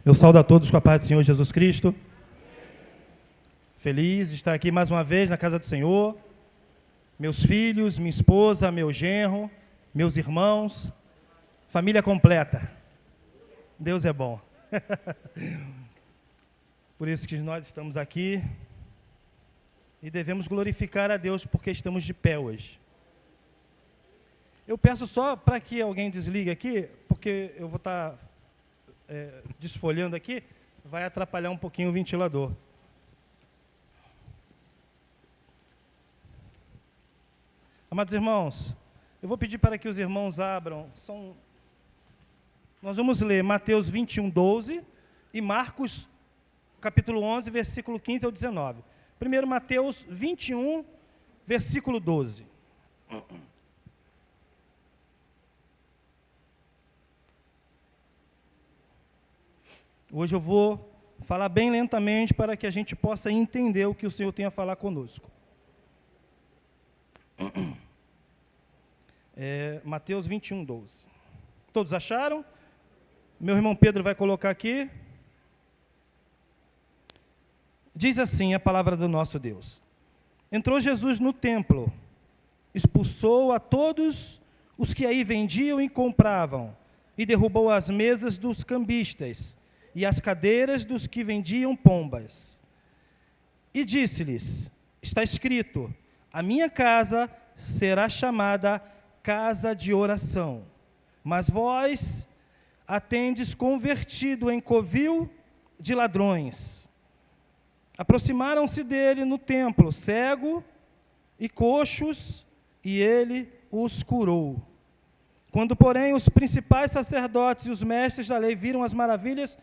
Eu saúdo a todos com a paz do Senhor Jesus Cristo. Feliz de estar aqui mais uma vez na casa do Senhor. Meus filhos, minha esposa, meu genro, meus irmãos, família completa. Deus é bom. Por isso que nós estamos aqui e devemos glorificar a Deus porque estamos de pé hoje. Eu peço só para que alguém desligue aqui, porque eu vou estar desfolhando aqui, vai atrapalhar um pouquinho o ventilador. Amados irmãos, eu vou pedir para que os irmãos abram, nós vamos ler Mateus 21, 12 e Marcos, capítulo 11, versículo 15 ao 19. Primeiro, Mateus 21, versículo 12. Hoje eu vou falar bem lentamente para que a gente possa entender o que o Senhor tem a falar conosco. Mateus 21, 12. Todos acharam? Meu irmão Pedro vai colocar aqui. Diz assim a palavra do nosso Deus. Entrou Jesus no templo, expulsou a todos os que aí vendiam e compravam, e derrubou as mesas dos cambistas e as cadeiras dos que vendiam pombas. E disse-lhes, está escrito, a minha casa será chamada casa de oração, mas vós a tendes convertido em covil de ladrões. Aproximaram-se dele no templo, cego e coxos, e ele os curou. Quando, porém, os principais sacerdotes e os mestres da lei viram as maravilhas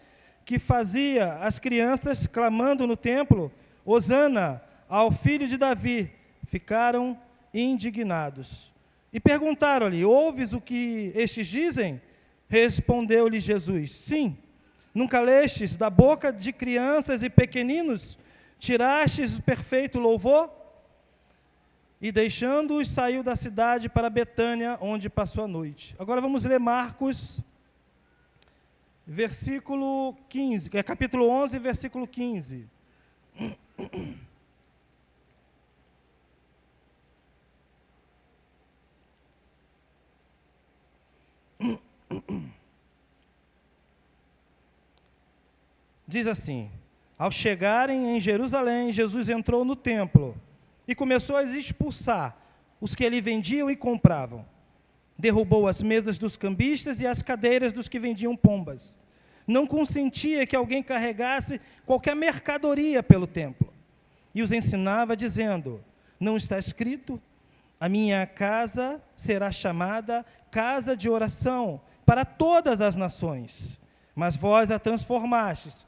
que fazia as crianças clamando no templo, Hosana ao filho de Davi, ficaram indignados. E perguntaram-lhe, ouves o que estes dizem? Respondeu-lhe Jesus, sim. Nunca lestes da boca de crianças e pequeninos, tirastes o perfeito louvor? E deixando-os, saiu da cidade para Betânia, onde passou a noite. Agora vamos ler Marcos, versículo 15, capítulo 11, versículo 15. Diz assim, ao chegarem em Jerusalém, Jesus entrou no templo e começou a expulsar os que ali vendiam e compravam. Derrubou as mesas dos cambistas e as cadeiras dos que vendiam pombas. Não consentia que alguém carregasse qualquer mercadoria pelo templo. E os ensinava dizendo, não está escrito, a minha casa será chamada casa de oração para todas as nações, mas vós a transformastes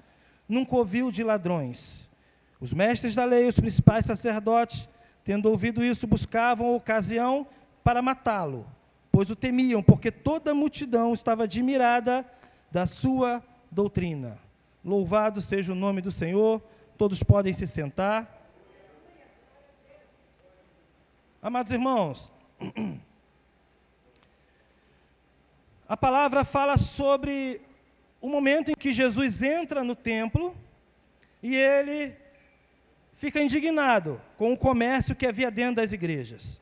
num covil de ladrões. Os mestres da lei, os principais sacerdotes, tendo ouvido isso, buscavam ocasião para matá-lo, pois o temiam, porque toda a multidão estava admirada da sua doutrina. Louvado seja o nome do Senhor, todos podem se sentar. Amados irmãos, a palavra fala sobre o momento em que Jesus entra no templo e ele fica indignado com o comércio que havia dentro das igrejas.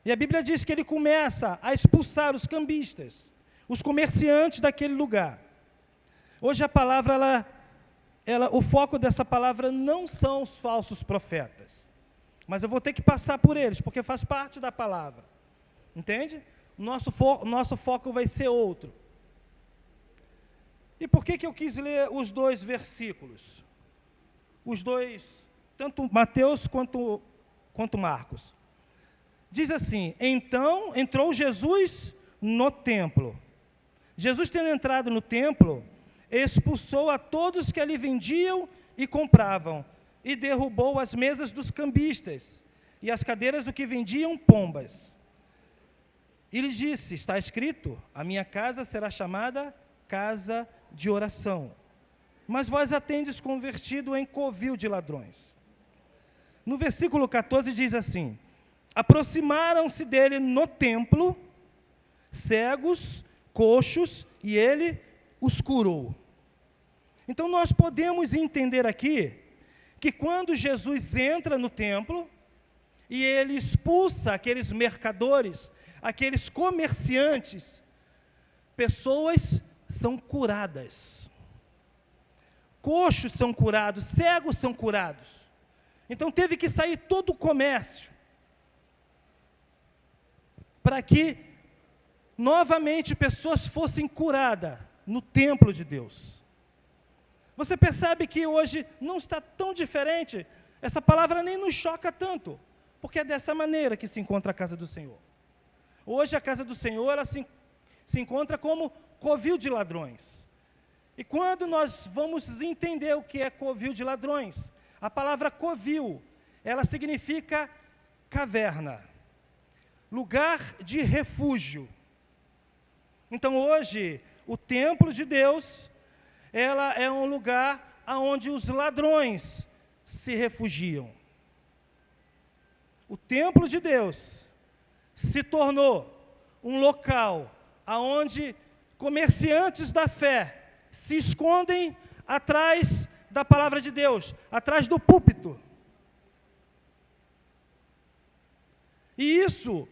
E a Bíblia diz que ele começa a expulsar os cambistas, os comerciantes daquele lugar. Hoje a palavra, o foco dessa palavra não são os falsos profetas, mas eu vou ter que passar por eles, porque faz parte da palavra. Entende? Nosso foco vai ser outro. E por que eu quis ler os dois versículos? Os dois, tanto Mateus quanto Marcos. Diz assim, então entrou Jesus no templo. Jesus, tendo entrado no templo, expulsou a todos que ali vendiam e compravam, e derrubou as mesas dos cambistas, e as cadeiras do que vendiam pombas. E lhes disse, está escrito, a minha casa será chamada casa de oração, mas vós a tendes convertido em covil de ladrões. No versículo 14 diz assim, aproximaram-se dele no templo, cegos, coxos, e ele os curou. Então nós podemos entender aqui que quando Jesus entra no templo e ele expulsa aqueles mercadores, aqueles comerciantes, pessoas são curadas. Coxos são curados, cegos são curados. Então teve que sair todo o comércio para que novamente pessoas fossem curadas no templo de Deus. Você percebe que hoje não está tão diferente? Essa palavra nem nos choca tanto, porque é dessa maneira que se encontra a casa do Senhor. Hoje a casa do Senhor, ela se encontra como covil de ladrões. E quando nós vamos entender o que é covil de ladrões, a palavra covil, ela significa caverna, lugar de refúgio. Então hoje, o templo de Deus, ela é um lugar onde os ladrões se refugiam. O templo de Deus se tornou um local onde comerciantes da fé se escondem atrás da palavra de Deus, atrás do púlpito. E isso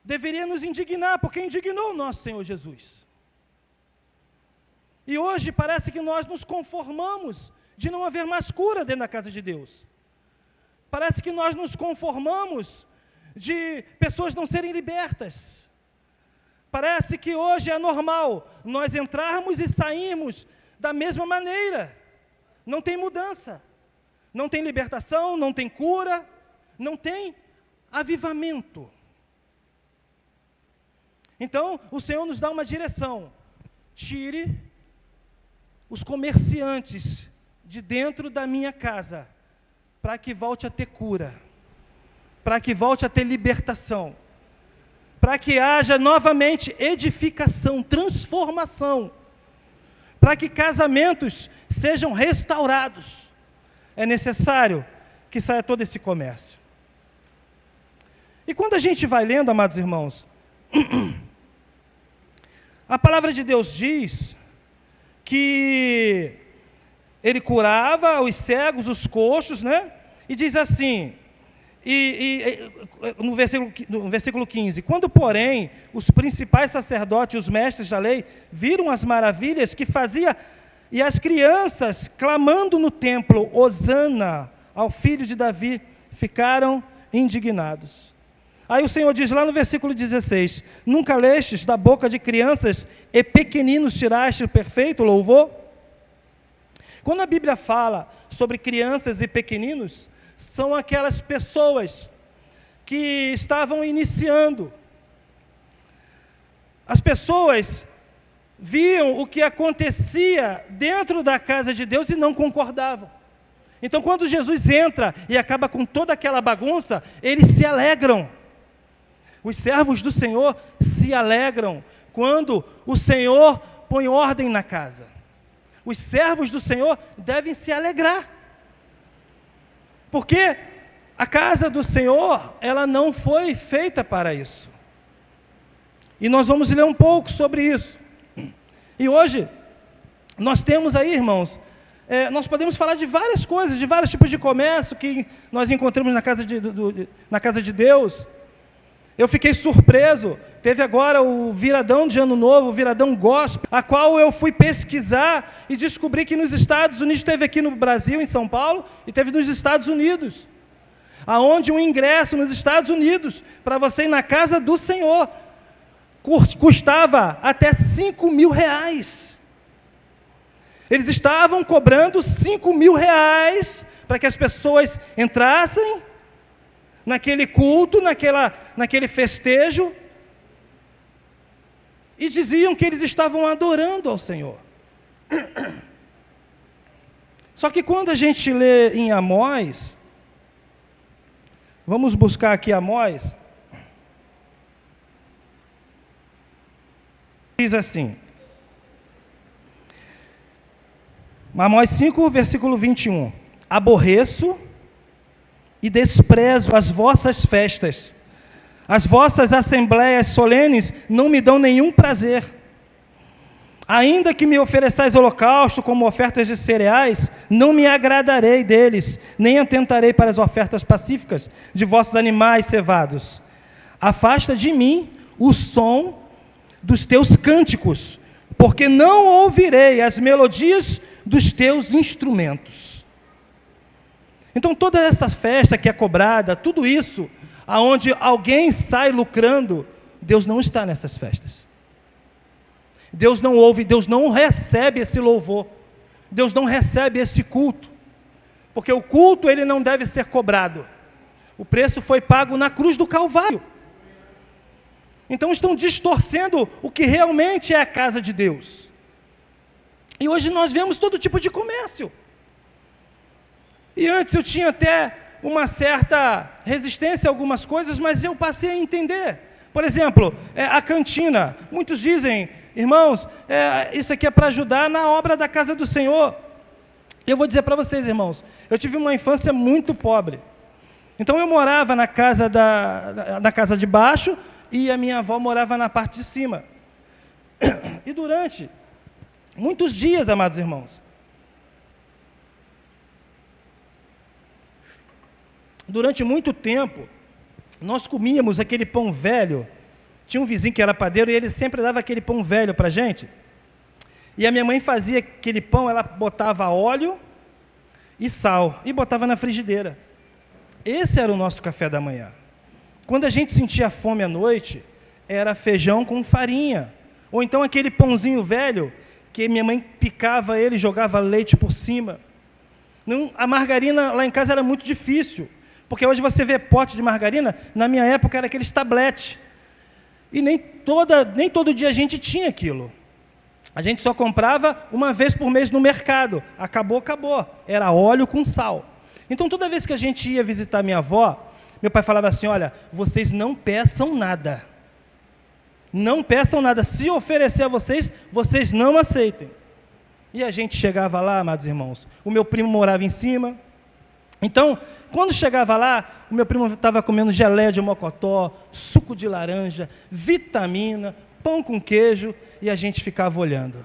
deveria nos indignar, porque indignou o nosso Senhor Jesus. E hoje parece que nós nos conformamos de não haver mais cura dentro da casa de Deus. Parece que nós nos conformamos de pessoas não serem libertas. Parece que hoje é normal nós entrarmos e sairmos da mesma maneira. Não tem mudança, não tem libertação, não tem cura, não tem avivamento. Então, o Senhor nos dá uma direção: tire os comerciantes de dentro da minha casa, para que volte a ter cura, para que volte a ter libertação, para que haja novamente edificação, transformação, para que casamentos sejam restaurados. É necessário que saia todo esse comércio. E quando a gente vai lendo, amados irmãos, a palavra de Deus diz que ele curava os cegos, os coxos, né? E diz assim, no versículo 15, quando, porém, os principais sacerdotes e os mestres da lei viram as maravilhas que fazia, e as crianças clamando no templo, Hosana ao filho de Davi, ficaram indignados. Aí o Senhor diz lá no versículo 16, nunca lestes da boca de crianças e pequeninos tiraste o perfeito louvor? Quando a Bíblia fala sobre crianças e pequeninos, são aquelas pessoas que estavam iniciando. As pessoas viam o que acontecia dentro da casa de Deus e não concordavam. Então, quando Jesus entra e acaba com toda aquela bagunça, eles se alegram. Os servos do Senhor se alegram quando o Senhor põe ordem na casa. Os servos do Senhor devem se alegrar. Porque a casa do Senhor, ela não foi feita para isso. E nós vamos ler um pouco sobre isso. E hoje, nós temos aí, irmãos, nós podemos falar de várias coisas, de vários tipos de comércio que nós encontramos na casa de Deus. Eu fiquei surpreso, teve agora o viradão de Ano Novo, o viradão gospel, a qual eu fui pesquisar e descobri que nos Estados Unidos, teve aqui no Brasil, em São Paulo, e teve nos Estados Unidos, aonde um ingresso nos Estados Unidos, para você ir na casa do Senhor, custava até R$5.000. Eles estavam cobrando R$5.000 para que as pessoas entrassem naquele culto, naquele festejo, e diziam que eles estavam adorando ao Senhor. Só que quando a gente lê em Amós, vamos buscar aqui Amós, diz assim, Amós 5, versículo 21, aborreço e desprezo as vossas festas, as vossas assembleias solenes não me dão nenhum prazer. Ainda que me ofereçais holocausto como ofertas de cereais, não me agradarei deles, nem atentarei para as ofertas pacíficas de vossos animais cevados. Afasta de mim o som dos teus cânticos, porque não ouvirei as melodias dos teus instrumentos. Então toda essa festa que é cobrada, tudo isso, aonde alguém sai lucrando, Deus não está nessas festas. Deus não ouve, Deus não recebe esse louvor, Deus não recebe esse culto, porque o culto ele não deve ser cobrado, o preço foi pago na cruz do Calvário. Então estão distorcendo o que realmente é a casa de Deus, e hoje nós vemos todo tipo de comércio, e antes eu tinha até uma certa resistência a algumas coisas, mas eu passei a entender. Por exemplo, a cantina, muitos dizem: irmãos, isso aqui é para ajudar na obra da casa do Senhor. Eu vou dizer para vocês, irmãos, eu tive uma infância muito pobre. Então eu morava na casa de baixo e a minha avó morava na parte de cima. E durante muitos dias, amados irmãos, durante muito tempo, nós comíamos aquele pão velho. Tinha um vizinho que era padeiro e ele sempre dava aquele pão velho para a gente. E a minha mãe fazia aquele pão, ela botava óleo e sal e botava na frigideira. Esse era o nosso café da manhã. Quando a gente sentia fome à noite, era feijão com farinha. Ou então aquele pãozinho velho, que minha mãe picava ele e jogava leite por cima. A margarina lá em casa era muito difícil, porque hoje você vê pote de margarina, na minha época era aqueles tabletes. E nem todo dia a gente tinha aquilo. A gente só comprava uma vez por mês no mercado. Acabou. Era óleo com sal. Então toda vez que a gente ia visitar minha avó, meu pai falava assim: olha, vocês não peçam nada. Não peçam nada. Se oferecer a vocês, vocês não aceitem. E a gente chegava lá, amados irmãos, o meu primo morava em cima. Então, quando chegava lá, o meu primo estava comendo geleia de mocotó, suco de laranja, vitamina, pão com queijo, e a gente ficava olhando.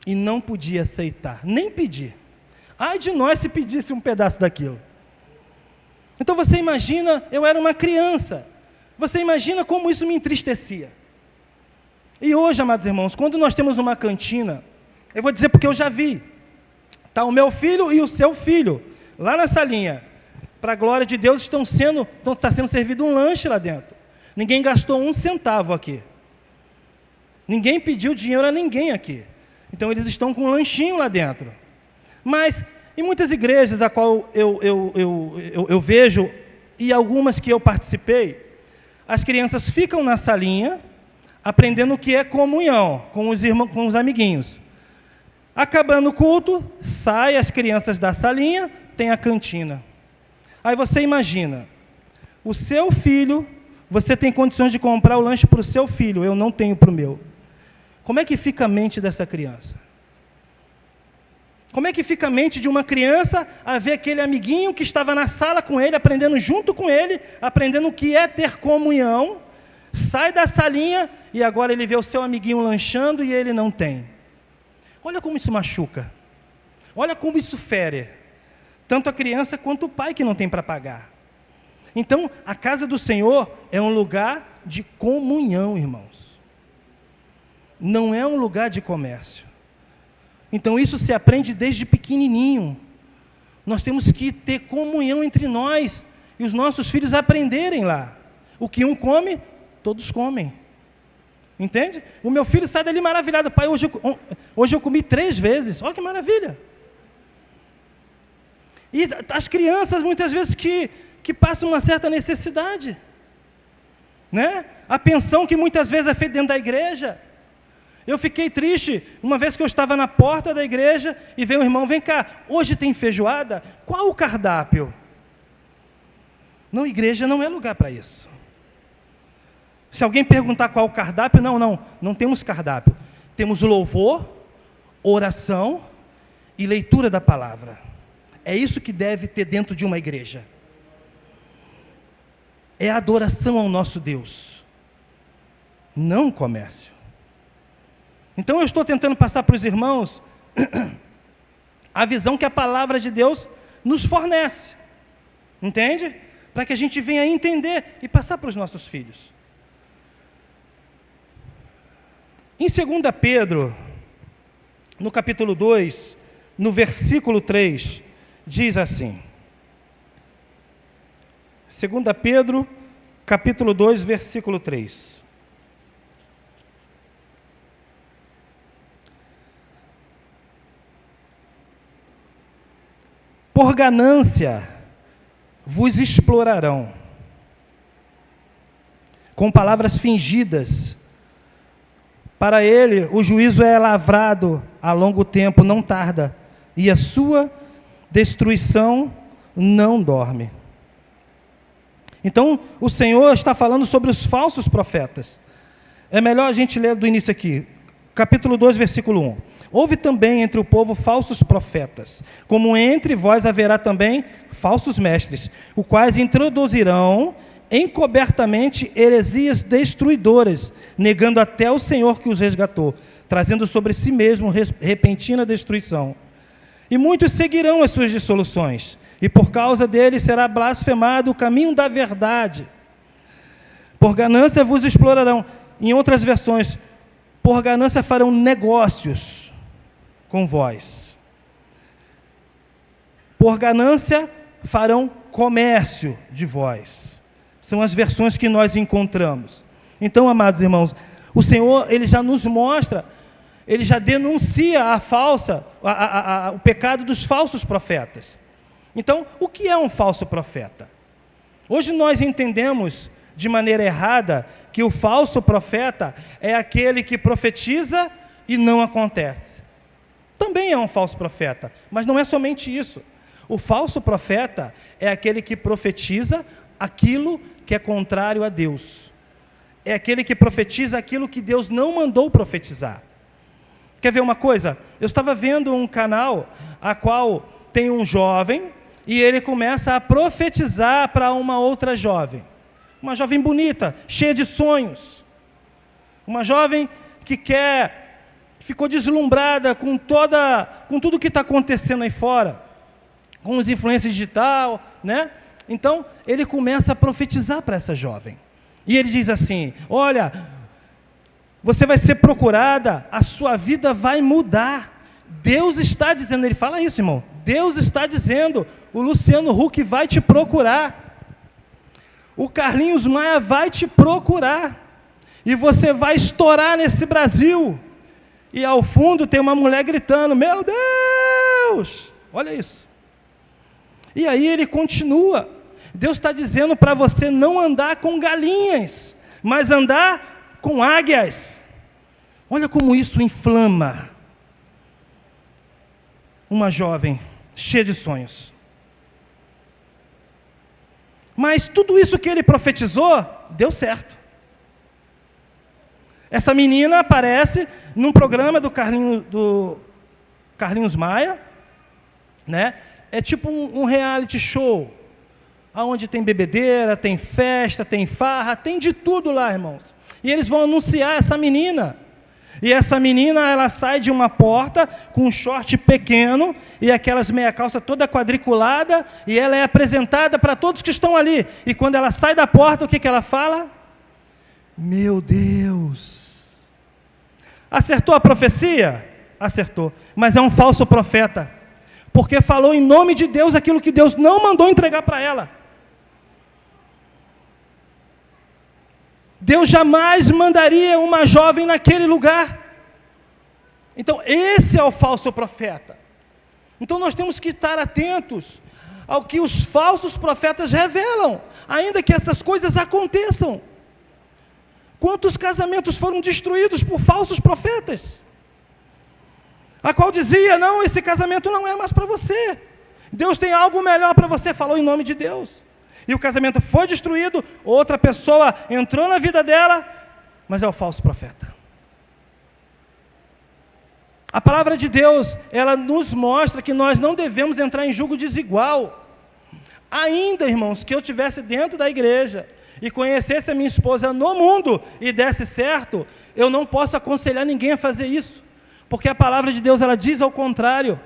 E não podia aceitar, nem pedir. Ai de nós se pedisse um pedaço daquilo. Então você imagina, eu era uma criança, você imagina como isso me entristecia. E hoje, amados irmãos, quando nós temos uma cantina, eu vou dizer porque eu já vi, está o meu filho e o seu filho, lá na salinha, para a glória de Deus, está sendo servido um lanche lá dentro. Ninguém gastou um centavo aqui. Ninguém pediu dinheiro a ninguém aqui. Então eles estão com um lanchinho lá dentro. Mas em muitas igrejas a qual eu vejo, e algumas que eu participei, as crianças ficam na salinha, aprendendo o que é comunhão com os irmãos, com os amiguinhos. Acabando o culto, saem as crianças da salinha, tem a cantina. Aí você imagina, o seu filho, você tem condições de comprar o lanche para o seu filho, eu não tenho para o meu. Como é que fica a mente dessa criança? Como é que fica a mente de uma criança a ver aquele amiguinho que estava na sala com ele, aprendendo junto com ele, aprendendo o que é ter comunhão, sai da salinha e agora ele vê o seu amiguinho lanchando e ele não tem. Olha como isso machuca. Olha como isso fere. Tanto a criança quanto o pai que não tem para pagar. Então, a casa do Senhor é um lugar de comunhão, irmãos. Não é um lugar de comércio. Então, isso se aprende desde pequenininho. Nós temos que ter comunhão entre nós e os nossos filhos aprenderem lá. O que um come, todos comem. Entende? O meu filho sai dali maravilhado. Pai, hoje eu comi 3 vezes. Olha que maravilha. E as crianças, muitas vezes, que passam uma certa necessidade. Né? A pensão que muitas vezes é feita dentro da igreja. Eu fiquei triste, uma vez que eu estava na porta da igreja, e veio um irmão: vem cá, hoje tem feijoada? Qual o cardápio? Não, igreja não é lugar para isso. Se alguém perguntar qual o cardápio, não temos cardápio. Temos louvor, oração e leitura da palavra. É isso que deve ter dentro de uma igreja. É a adoração ao nosso Deus, não o comércio. Então eu estou tentando passar para os irmãos a visão que a palavra de Deus nos fornece, entende? Para que a gente venha entender e passar para os nossos filhos. Em 2 Pedro, no capítulo 2, no versículo 3, diz assim, 2 Pedro, capítulo 2, versículo 3. Por ganância vos explorarão, com palavras fingidas. Para ele, o juízo é lavrado a longo tempo, não tarda, e a sua destruição não dorme. Então, o Senhor está falando sobre os falsos profetas. É melhor a gente ler do início aqui, capítulo 2, versículo 1. Houve também entre o povo falsos profetas, como entre vós haverá também falsos mestres, os quais introduzirão encobertamente heresias destruidoras, negando até o Senhor que os resgatou, trazendo sobre si mesmo repentina destruição. E muitos seguirão as suas dissoluções, e por causa deles será blasfemado o caminho da verdade. Por ganância vos explorarão. Em outras versões, por ganância farão negócios com vós. Por ganância farão comércio de vós. São as versões que nós encontramos. Então, amados irmãos, o Senhor, Ele já nos mostra, Ele já denuncia o pecado dos falsos profetas. Então, o que é um falso profeta? Hoje nós entendemos de maneira errada que o falso profeta é aquele que profetiza e não acontece. Também é um falso profeta, mas não é somente isso. O falso profeta é aquele que profetiza aquilo que é contrário a Deus. É aquele que profetiza aquilo que Deus não mandou profetizar. Quer ver uma coisa? Eu estava vendo um canal a qual tem um jovem e ele começa a profetizar para uma outra jovem. Uma jovem bonita, cheia de sonhos. Uma jovem que ficou deslumbrada com tudo que está acontecendo aí fora, com os influências digital, né? Então, ele começa a profetizar para essa jovem. E ele diz assim, olha, você vai ser procurada, a sua vida vai mudar. Deus está dizendo, ele fala isso, irmão, Deus está dizendo, o Luciano Huck vai te procurar. O Carlinhos Maia vai te procurar. E você vai estourar nesse Brasil. E ao fundo tem uma mulher gritando, meu Deus! Olha isso. E aí ele continua. Deus está dizendo para você não andar com galinhas, mas andar com águias. Olha como isso inflama uma jovem cheia de sonhos. Mas tudo isso que ele profetizou, deu certo. Essa menina aparece num programa do Carlinhos Maia, né? É tipo um reality show, onde tem bebedeira, tem festa, tem farra, tem de tudo lá, irmãos. E eles vão anunciar essa menina. E essa menina, ela sai de uma porta com um short pequeno e aquelas meia calça toda quadriculada, e ela é apresentada para todos que estão ali. E quando ela sai da porta, o que ela fala? Meu Deus! Acertou a profecia? Acertou. Mas é um falso profeta. Porque falou em nome de Deus aquilo que Deus não mandou entregar para ela. Deus jamais mandaria uma jovem naquele lugar. Então, esse é o falso profeta. Então, nós temos que estar atentos ao que os falsos profetas revelam, ainda que essas coisas aconteçam. Quantos casamentos foram destruídos por falsos profetas? A qual dizia, não, esse casamento não é mais para você. Deus tem algo melhor para você, falou em nome de Deus. E o casamento foi destruído, outra pessoa entrou na vida dela, mas é o falso profeta. A palavra de Deus, ela nos mostra que nós não devemos entrar em julgo desigual. Ainda, irmãos, que eu estivesse dentro da igreja e conhecesse a minha esposa no mundo e desse certo, eu não posso aconselhar ninguém a fazer isso, porque a palavra de Deus, ela diz ao contrário.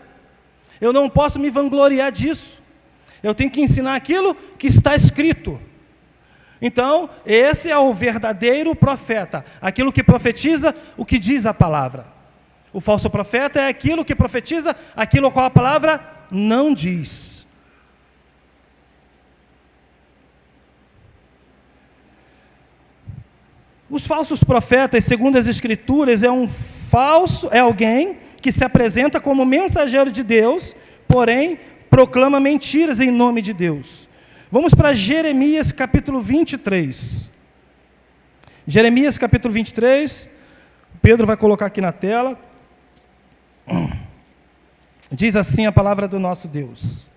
Eu não posso me vangloriar disso, eu tenho que ensinar aquilo que está escrito. Então, esse é o verdadeiro profeta, aquilo que profetiza o que diz a palavra. O falso profeta é aquilo que profetiza aquilo qual a palavra não diz. Os falsos profetas, segundo as Escrituras, é alguém que se apresenta como mensageiro de Deus, porém proclama mentiras em nome de Deus. Vamos para Jeremias capítulo 23. Jeremias capítulo 23, Pedro vai colocar aqui na tela. Diz assim a palavra do nosso Deus.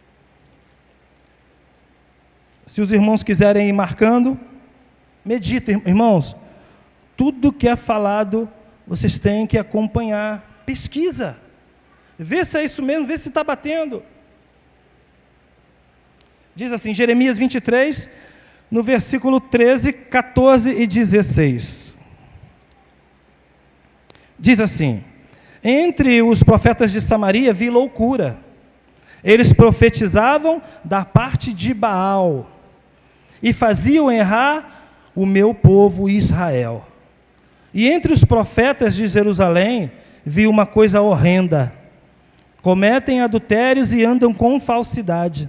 Se os irmãos quiserem ir marcando, meditem, irmãos. Tudo que é falado, vocês têm que acompanhar. Pesquisa. Vê se é isso mesmo, vê se está batendo. Diz assim, Jeremias 23, no versículo 13, 14 e 16. Diz assim: entre os profetas de Samaria vi loucura. Eles profetizavam da parte de Baal e faziam errar o meu povo Israel. E entre os profetas de Jerusalém vi uma coisa horrenda. Cometem adultérios e andam com falsidade.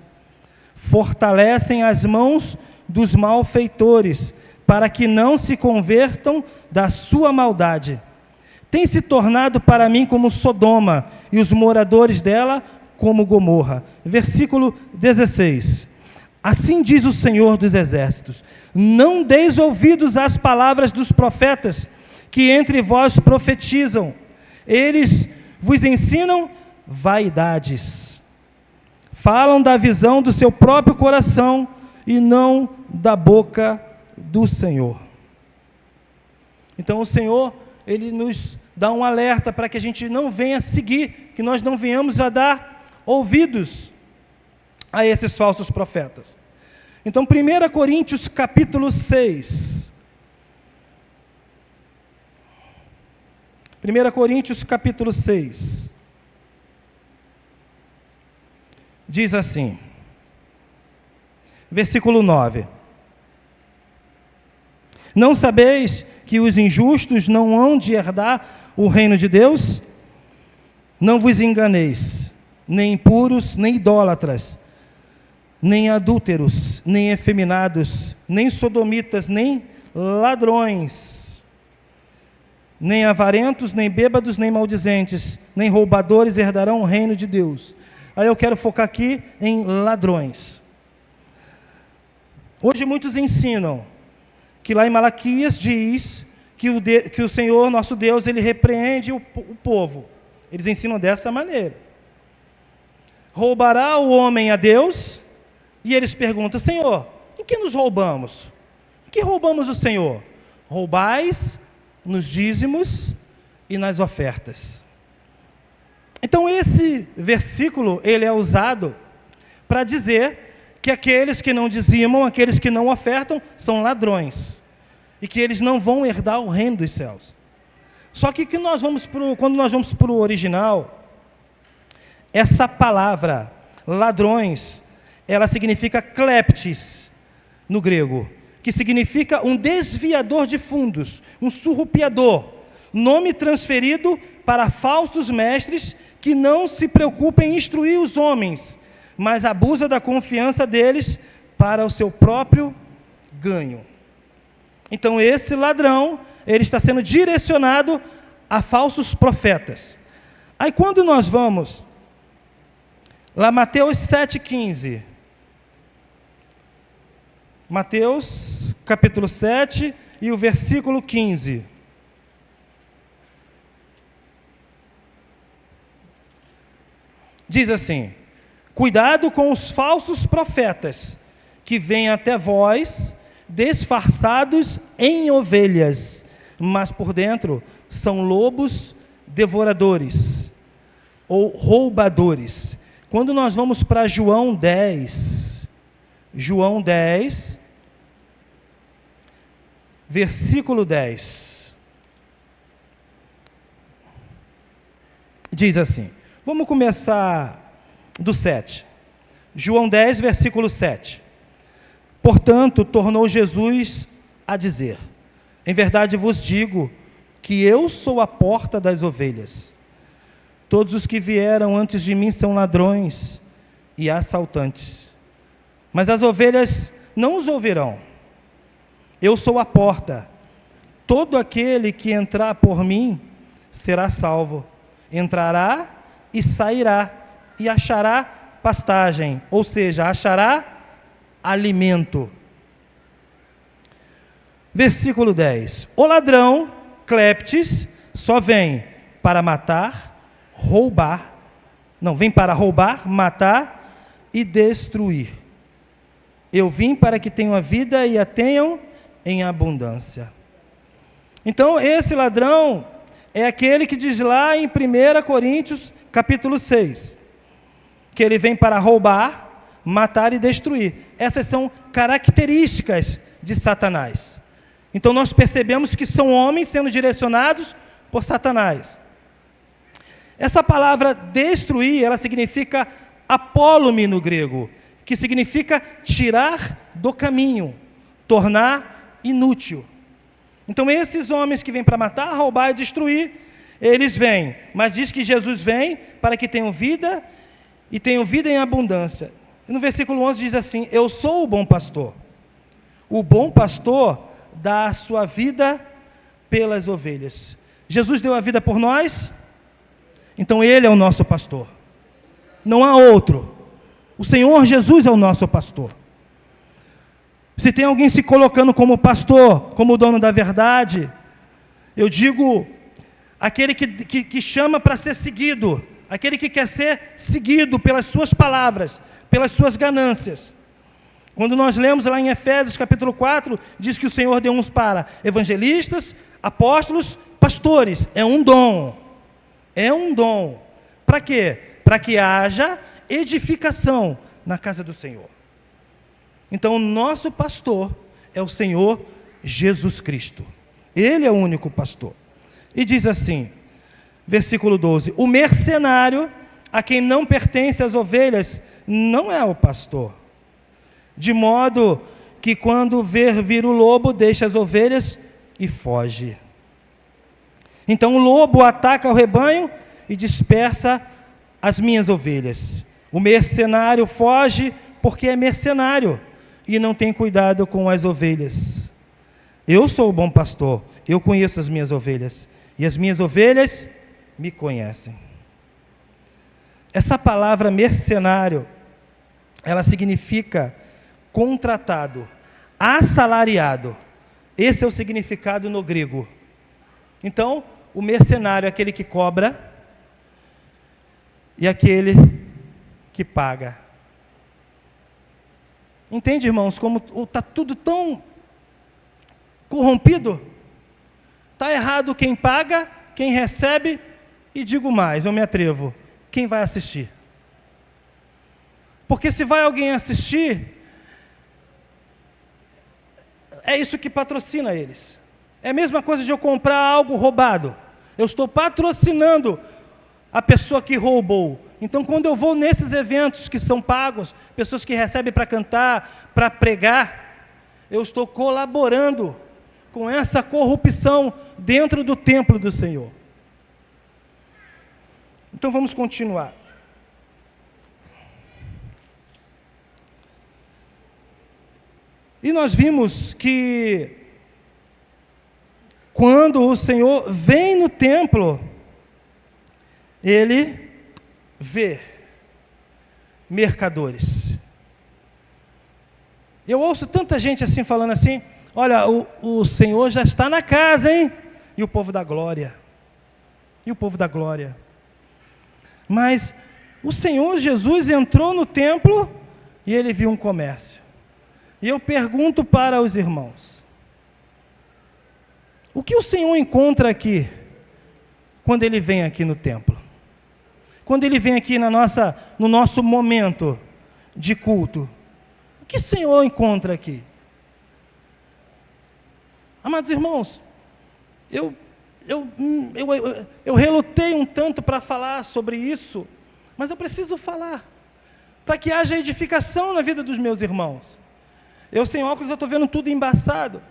Fortalecem as mãos dos malfeitores, para que não se convertam da sua maldade. Tem se tornado para mim como Sodoma, e os moradores dela como Gomorra. Versículo 16. Assim diz o Senhor dos Exércitos: não deis ouvidos às palavras dos profetas, que entre vós profetizam. Eles vos ensinam vaidades. Falam da visão do seu próprio coração e não da boca do Senhor. Então o Senhor, Ele nos dá um alerta para que a gente não venha seguir, que nós não venhamos a dar ouvidos a esses falsos profetas. Então 1 Coríntios capítulo 6. 1 Coríntios capítulo 6. Diz assim, versículo 9: não sabeis que os injustos não hão de herdar o reino de Deus? Não vos enganeis, nem impuros, nem idólatras, nem adúlteros, nem efeminados, nem sodomitas, nem ladrões, nem avarentos, nem bêbados, nem maldizentes, nem roubadores herdarão o reino de Deus. Aí eu quero focar aqui em ladrões. Hoje muitos ensinam que lá em Malaquias diz que o Senhor, nosso Deus, Ele repreende o povo. Eles ensinam dessa maneira. Roubará o homem a Deus? E eles perguntam: Senhor, em que nos roubamos? Em que roubamos o Senhor? Roubais nos dízimos e nas ofertas. Então esse versículo, ele é usado para dizer que aqueles que não dizimam, aqueles que não ofertam, são ladrões, e que eles não vão herdar o reino dos céus. Só que quando nós vamos para o original, essa palavra, ladrões, ela significa kleptes, no grego, que significa um desviador de fundos, um surrupiador, nome transferido para falsos mestres que não se preocupam em instruir os homens, mas abusa da confiança deles para o seu próprio ganho. Então esse ladrão, ele está sendo direcionado a falsos profetas. Aí quando nós vamos lá, Mateus 7,15, Mateus capítulo 7 e o versículo 15. Diz assim: cuidado com os falsos profetas, que vêm até vós, disfarçados em ovelhas, mas por dentro são lobos devoradores, ou roubadores. Quando nós vamos para João 10, versículo 10. Diz assim, vamos começar do 7. João 10, versículo 7. Portanto, tornou Jesus a dizer, em verdade vos digo que eu sou a porta das ovelhas. Todos os que vieram antes de mim são ladrões e assaltantes, mas as ovelhas não os ouvirão. Eu sou a porta. Todo aquele que entrar por mim será salvo. Entrará e sairá e achará pastagem, ou seja, achará alimento. Versículo 10. O ladrão, cleptes, só vem para matar, roubar. Não, vem para roubar, matar e destruir. Eu vim para que tenham a vida e a tenham em abundância. Então, esse ladrão é aquele que diz lá em 1 Coríntios, capítulo 6, que ele vem para roubar, matar e destruir. Essas são características de Satanás. Então, nós percebemos que são homens sendo direcionados por Satanás. Essa palavra destruir, ela significa apólume no grego, que significa tirar do caminho, tornar inútil. Então esses homens que vêm para matar, roubar e destruir, eles vêm, mas diz que Jesus vem para que tenham vida e tenham vida em abundância. E no versículo 11 diz assim, eu sou o bom pastor. O bom pastor dá a sua vida pelas ovelhas. Jesus deu a vida por nós, então Ele é o nosso pastor. Não há outro. O Senhor Jesus é o nosso pastor. Se tem alguém se colocando como pastor, como dono da verdade, eu digo, aquele que chama para ser seguido, aquele que quer ser seguido pelas suas palavras, pelas suas ganâncias. Quando nós lemos lá em Efésios capítulo 4, diz que o Senhor deu uns para evangelistas, apóstolos, pastores. É um dom. É um dom. Para quê? Para que haja edificação na casa do Senhor. Então, o nosso pastor é o Senhor Jesus Cristo. Ele é o único pastor. E diz assim, versículo 12, o mercenário, a quem não pertence as ovelhas, não é o pastor. De modo que quando vir o lobo, deixa as ovelhas e foge. Então o lobo ataca o rebanho e dispersa as minhas ovelhas. O mercenário foge porque é mercenário e não tem cuidado com as ovelhas. Eu sou o bom pastor, eu conheço as minhas ovelhas e as minhas ovelhas me conhecem. Essa palavra mercenário, ela significa contratado, assalariado. Esse é o significado no grego. Então, o mercenário é aquele que cobra e aquele que paga. Entende, irmãos, como está tudo tão corrompido? Está errado quem paga, quem recebe, e digo mais, eu me atrevo, quem vai assistir? Porque se vai alguém assistir, é isso que patrocina eles. É a mesma coisa de eu comprar algo roubado. Eu estou patrocinando a pessoa que roubou. Então, quando eu vou nesses eventos que são pagos, pessoas que recebem para cantar, para pregar, eu estou colaborando com essa corrupção dentro do templo do Senhor. Então, vamos continuar. E nós vimos que quando o Senhor vem no templo, Ele vê mercadores. Eu ouço tanta gente assim, falando assim, olha, o Senhor já está na casa, hein? E o povo da glória. E o povo da glória. Mas o Senhor Jesus entrou no templo e Ele viu um comércio. E eu pergunto para os irmãos, o que o Senhor encontra aqui, quando Ele vem aqui no templo? Quando Ele vem aqui no nosso momento de culto, o que o Senhor encontra aqui? Amados irmãos, eu relutei um tanto para falar sobre isso, mas eu preciso falar, para que haja edificação na vida dos meus irmãos. Eu sem óculos eu estou vendo tudo embaçado,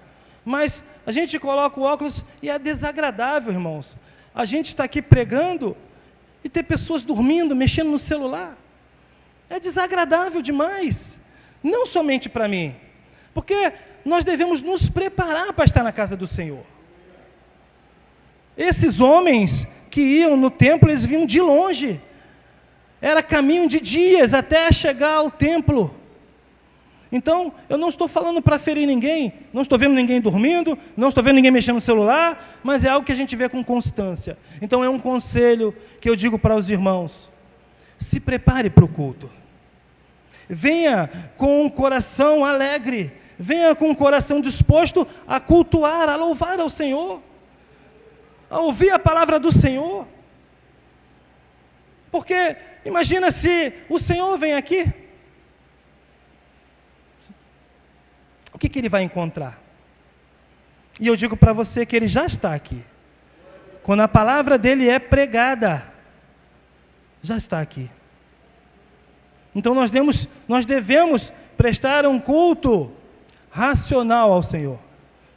mas a gente coloca o óculos e é desagradável, irmãos. A gente está aqui pregando e ter pessoas dormindo, mexendo no celular. É desagradável demais, não somente para mim, porque nós devemos nos preparar para estar na casa do Senhor. Esses homens que iam no templo, eles vinham de longe, era caminho de dias até chegar ao templo. Então, eu não estou falando para ferir ninguém, não estou vendo ninguém dormindo, não estou vendo ninguém mexendo no celular, mas é algo que a gente vê com constância. Então, é um conselho que eu digo para os irmãos: se prepare para o culto. Venha com um coração alegre, venha com um coração disposto a cultuar, a louvar ao Senhor, a ouvir a palavra do Senhor. Porque, imagina se o Senhor vem aqui, o que ele vai encontrar? E eu digo para você que ele já está aqui. Quando a palavra dele é pregada, já está aqui. Então nós devemos prestar um culto racional ao Senhor.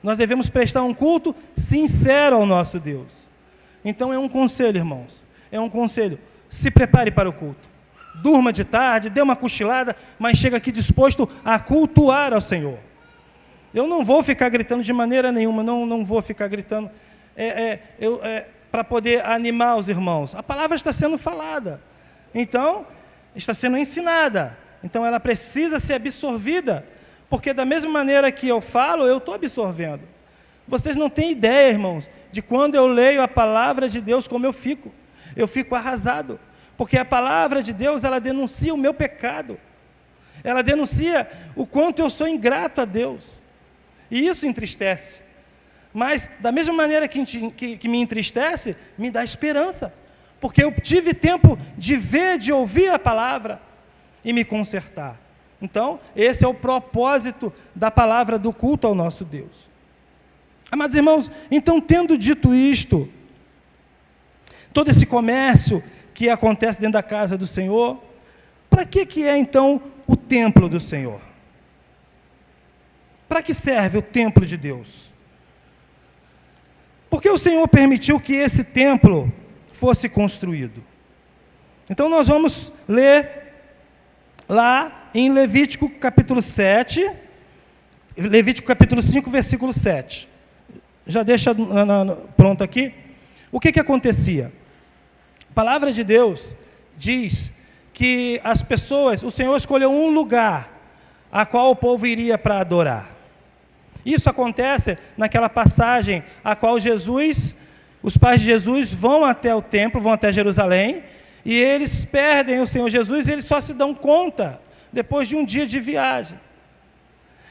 Nós devemos prestar um culto sincero ao nosso Deus. Então é um conselho, irmãos, é um conselho: se prepare para o culto. Durma de tarde, dê uma cochilada, mas chega aqui disposto a cultuar ao Senhor. Eu não vou ficar gritando de maneira nenhuma, não vou ficar gritando para poder animar os irmãos. A palavra está sendo falada, então, está sendo ensinada, então ela precisa ser absorvida, porque da mesma maneira que eu falo, eu estou absorvendo. Vocês não têm ideia, irmãos, de quando eu leio a palavra de Deus, como eu fico arrasado, porque a palavra de Deus, ela denuncia o meu pecado, ela denuncia o quanto eu sou ingrato a Deus. E isso entristece. Mas, da mesma maneira que me entristece, me dá esperança. Porque eu tive tempo de ver, de ouvir a palavra e me consertar. Então, esse é o propósito da palavra do culto ao nosso Deus. Amados irmãos, então, tendo dito isto, todo esse comércio que acontece dentro da casa do Senhor, para que é então o templo do Senhor? Para que serve o templo de Deus? Porque o Senhor permitiu que esse templo fosse construído. Então nós vamos ler lá em Levítico capítulo 7, Levítico capítulo 5, versículo 7. Já deixa pronto aqui. O que acontecia? A palavra de Deus diz que as pessoas, o Senhor escolheu um lugar a qual o povo iria para adorar. Isso acontece naquela passagem a qual os pais de Jesus vão até o templo, vão até Jerusalém, e eles perdem o Senhor Jesus, e eles só se dão conta depois de um dia de viagem.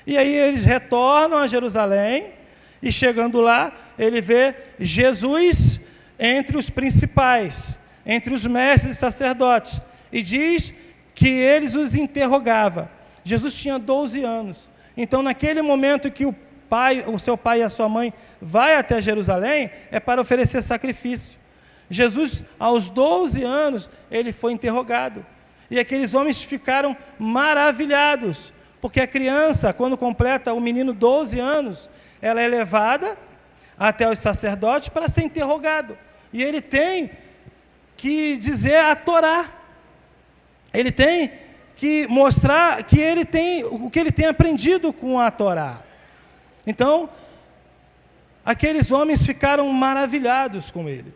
E aí eles retornam a Jerusalém, e chegando lá, ele vê Jesus entre os principais, entre os mestres e sacerdotes, e diz que eles os interrogavam. Jesus tinha 12 anos. Então, naquele momento que o seu pai e a sua mãe vai até Jerusalém, é para oferecer sacrifício. Jesus, aos 12 anos, ele foi interrogado. E aqueles homens ficaram maravilhados, porque a criança, quando completa o menino 12 anos, ela é levada até os sacerdotes para ser interrogado. E ele tem que dizer a Torá. Ele tem que mostrar que ele tem o que ele tem aprendido com a Torá. Então, aqueles homens ficaram maravilhados com ele.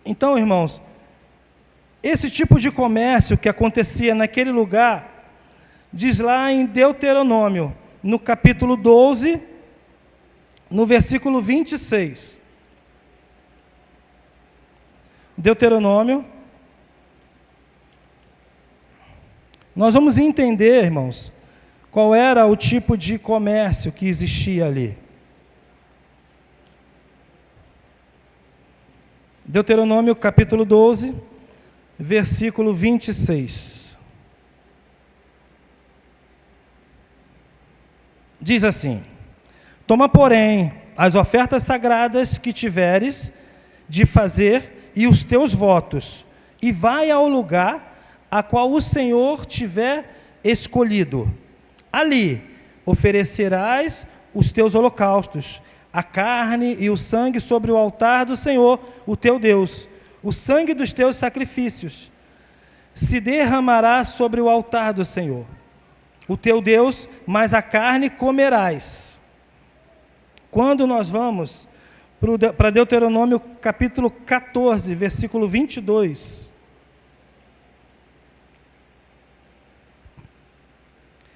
Então, irmãos, esse tipo de comércio que acontecia naquele lugar, diz lá em Deuteronômio, no capítulo 12, no versículo 26. Deuteronômio. Nós vamos entender, irmãos, qual era o tipo de comércio que existia ali. Deuteronômio capítulo 12, versículo 26. Diz assim: Toma, porém, as ofertas sagradas que tiveres de fazer e os teus votos, e vai ao lugar a qual o Senhor tiver escolhido. Ali oferecerás os teus holocaustos, a carne e o sangue sobre o altar do Senhor, o teu Deus. O sangue dos teus sacrifícios se derramará sobre o altar do Senhor, o teu Deus, mas a carne comerás. Quando nós vamos para Deuteronômio capítulo 14, versículo 22,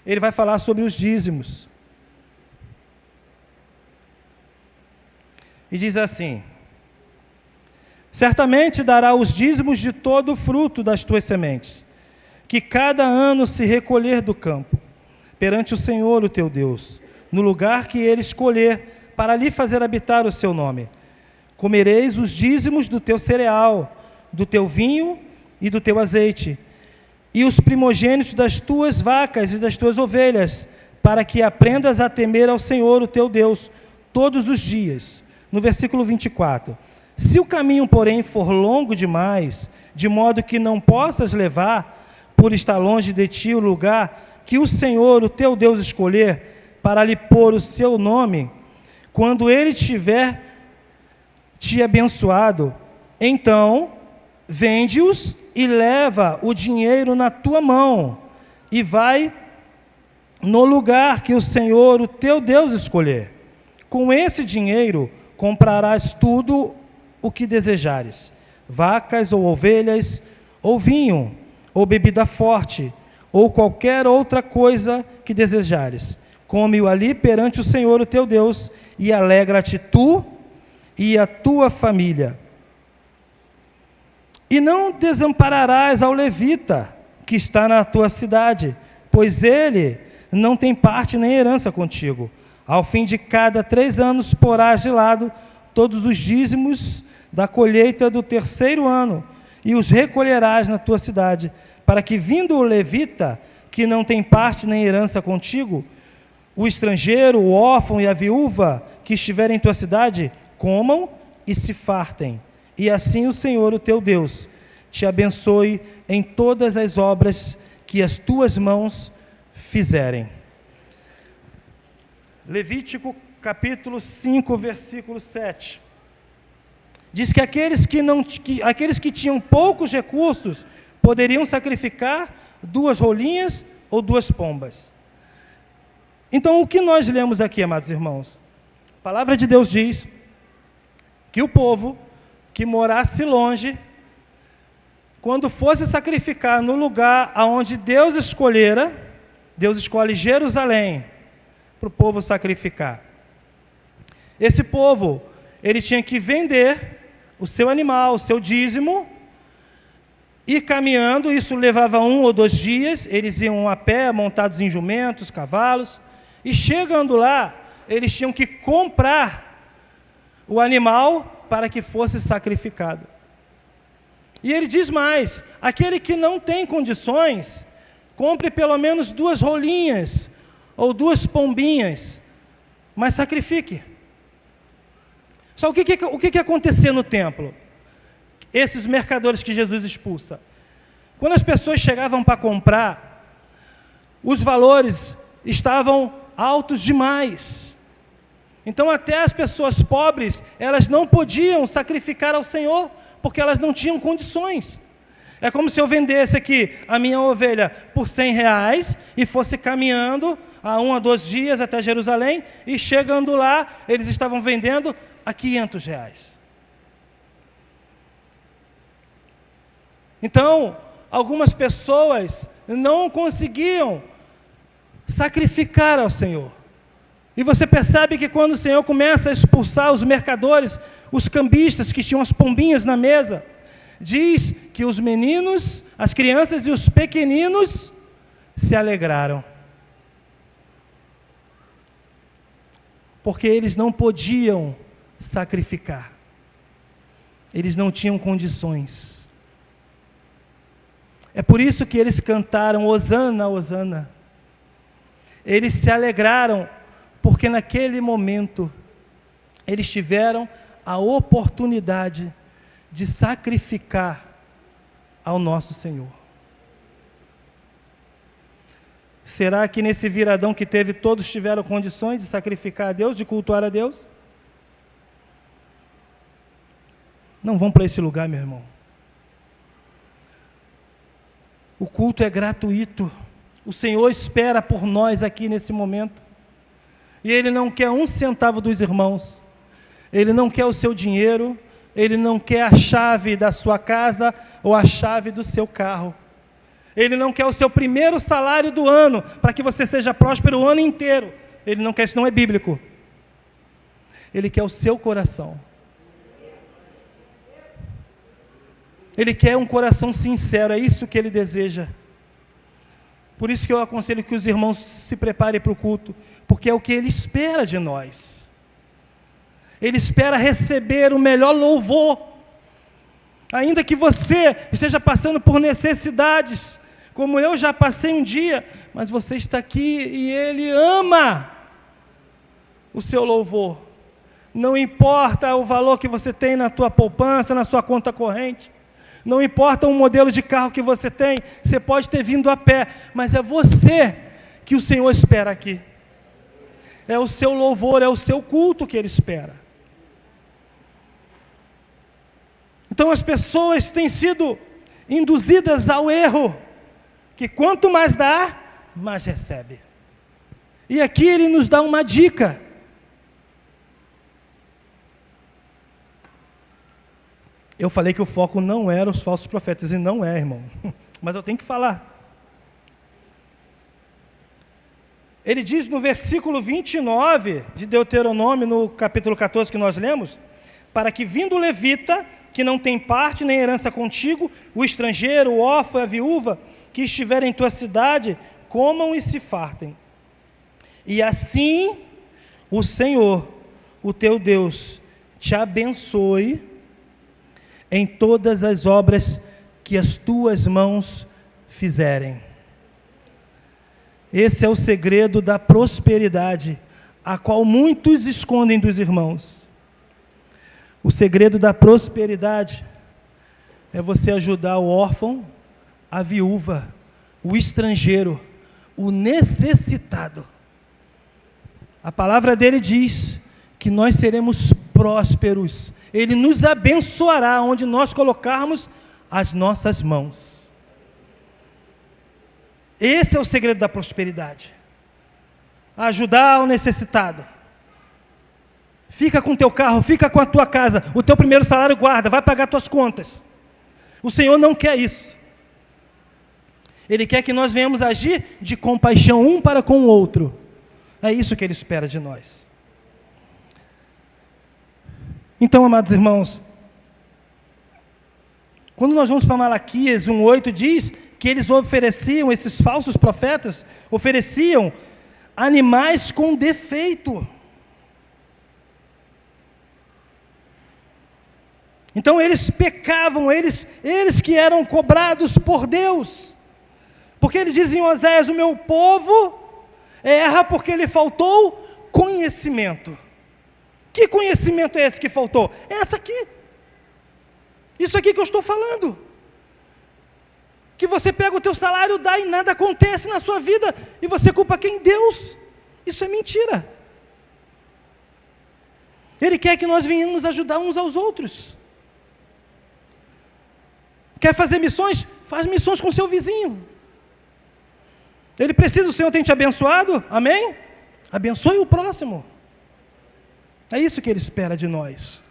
ele vai falar sobre os dízimos. E diz assim: certamente dará os dízimos de todo o fruto das tuas sementes, que cada ano se recolher do campo, perante o Senhor, o teu Deus, no lugar que ele escolher, para ali fazer habitar o seu nome. Comereis os dízimos do teu cereal, do teu vinho e do teu azeite, e os primogênitos das tuas vacas e das tuas ovelhas, para que aprendas a temer ao Senhor, o teu Deus, todos os dias. No versículo 24. Se o caminho, porém, for longo demais, de modo que não possas levar, por estar longe de ti, o lugar que o Senhor, o teu Deus, escolher, para lhe pôr o seu nome, quando ele tiver te abençoado, então vende-os e leva o dinheiro na tua mão, e vai no lugar que o Senhor, o teu Deus, escolher. Com esse dinheiro comprarás tudo o que desejares, vacas ou ovelhas, ou vinho, ou bebida forte, ou qualquer outra coisa que desejares. Come-o ali perante o Senhor, o teu Deus, e alegra-te tu e a tua família. E não desampararás ao levita, que está na tua cidade, pois ele não tem parte nem herança contigo. Ao fim de cada 3 anos porás de lado todos os dízimos da colheita do 3º ano, e os recolherás na tua cidade, para que, vindo o levita, que não tem parte nem herança contigo, o estrangeiro, o órfão e a viúva que estiverem em tua cidade, comam e se fartem. E assim o Senhor, o teu Deus, te abençoe em todas as obras que as tuas mãos fizerem. Levítico capítulo 5, versículo 7. Diz que aqueles que tinham poucos recursos poderiam sacrificar 2 rolinhas ou 2 pombas. Então, o que nós lemos aqui, amados irmãos? A palavra de Deus diz que o povo que morasse longe, quando fosse sacrificar no lugar aonde Deus escolhera, Deus escolhe Jerusalém para o povo sacrificar. Esse povo, ele tinha que vender o seu animal, o seu dízimo, e caminhando, isso levava 1 ou 2 dias, eles iam a pé, montados em jumentos, cavalos, e chegando lá, eles tinham que comprar o animal para que fosse sacrificado. E ele diz mais: aquele que não tem condições, compre pelo menos 2 rolinhas ou 2 pombinhas, mas sacrifique. Só o que acontecia no templo? Esses mercadores que Jesus expulsa. Quando as pessoas chegavam para comprar, os valores estavam altos demais. Então até as pessoas pobres, elas não podiam sacrificar ao Senhor, porque elas não tinham condições. É como se eu vendesse aqui a minha ovelha por R$100 e fosse caminhando a 1 a 2 dias até Jerusalém, e chegando lá, eles estavam vendendo a R$500. Então, algumas pessoas não conseguiam sacrificar ao Senhor. E você percebe que quando o Senhor começa a expulsar os mercadores, os cambistas que tinham as pombinhas na mesa, diz que os meninos, as crianças e os pequeninos se alegraram. Porque eles não podiam sacrificar. Eles não tinham condições. É por isso que eles cantaram Hosana, Hosana. Eles se alegraram porque naquele momento eles tiveram a oportunidade de sacrificar ao nosso Senhor. Será que nesse viradão que teve, todos tiveram condições de sacrificar a Deus, de cultuar a Deus? Não vão para esse lugar, meu irmão. O culto é gratuito. O Senhor espera por nós aqui nesse momento. E Ele não quer um centavo dos irmãos. Ele não quer o seu dinheiro. Ele não quer a chave da sua casa ou a chave do seu carro. Ele não quer o seu primeiro salário do ano, para que você seja próspero o ano inteiro. Ele não quer, isso não é bíblico. Ele quer o seu coração. Ele quer um coração sincero, é isso que Ele deseja. Por isso que eu aconselho que os irmãos se preparem para o culto, porque é o que Ele espera de nós. Ele espera receber o melhor louvor. Ainda que você esteja passando por necessidades, como eu já passei um dia, mas você está aqui e Ele ama o seu louvor. Não importa o valor que você tem na tua poupança, na sua conta corrente, não importa o modelo de carro que você tem, você pode ter vindo a pé, mas é você que o Senhor espera aqui. É o seu louvor, é o seu culto que Ele espera. Então as pessoas têm sido induzidas ao erro, que quanto mais dá, mais recebe. E aqui Ele nos dá uma dica. Eu falei que o foco não era os falsos profetas, e não é, irmão. Mas eu tenho que falar. Ele diz no versículo 29 de Deuteronômio, no capítulo 14 que nós lemos, para que vindo o levita, que não tem parte nem herança contigo, o estrangeiro, o órfão, a viúva, que estiverem em tua cidade, comam e se fartem. E assim o Senhor, o teu Deus, te abençoe em todas as obras que as tuas mãos fizerem. Esse é o segredo da prosperidade, a qual muitos escondem dos irmãos. O segredo da prosperidade é você ajudar o órfão, a viúva, o estrangeiro, o necessitado. A palavra dele diz que nós seremos prósperos. Ele nos abençoará onde nós colocarmos as nossas mãos. Esse é o segredo da prosperidade. Ajudar o necessitado. Fica com o teu carro, fica com a tua casa, o teu primeiro salário guarda, vai pagar tuas contas. O Senhor não quer isso. Ele quer que nós venhamos agir de compaixão um para com o outro. É isso que Ele espera de nós. Então, amados irmãos, quando nós vamos para Malaquias 1:8, diz que eles ofereciam, esses falsos profetas, ofereciam animais com defeito. Então eles pecavam, eles que eram cobrados por Deus. Porque ele diz em Oséias, o meu povo erra porque lhe faltou conhecimento. Que conhecimento é esse que faltou? É essa aqui. Isso aqui que eu estou falando. Que você pega o teu salário, dá e nada acontece na sua vida, e você culpa quem? Deus. Isso é mentira. Ele quer que nós venhamos ajudar uns aos outros. Quer fazer missões? Faz missões com seu vizinho. Ele precisa, o Senhor tem te abençoado? Amém? Abençoe o próximo. É isso que Ele espera de nós.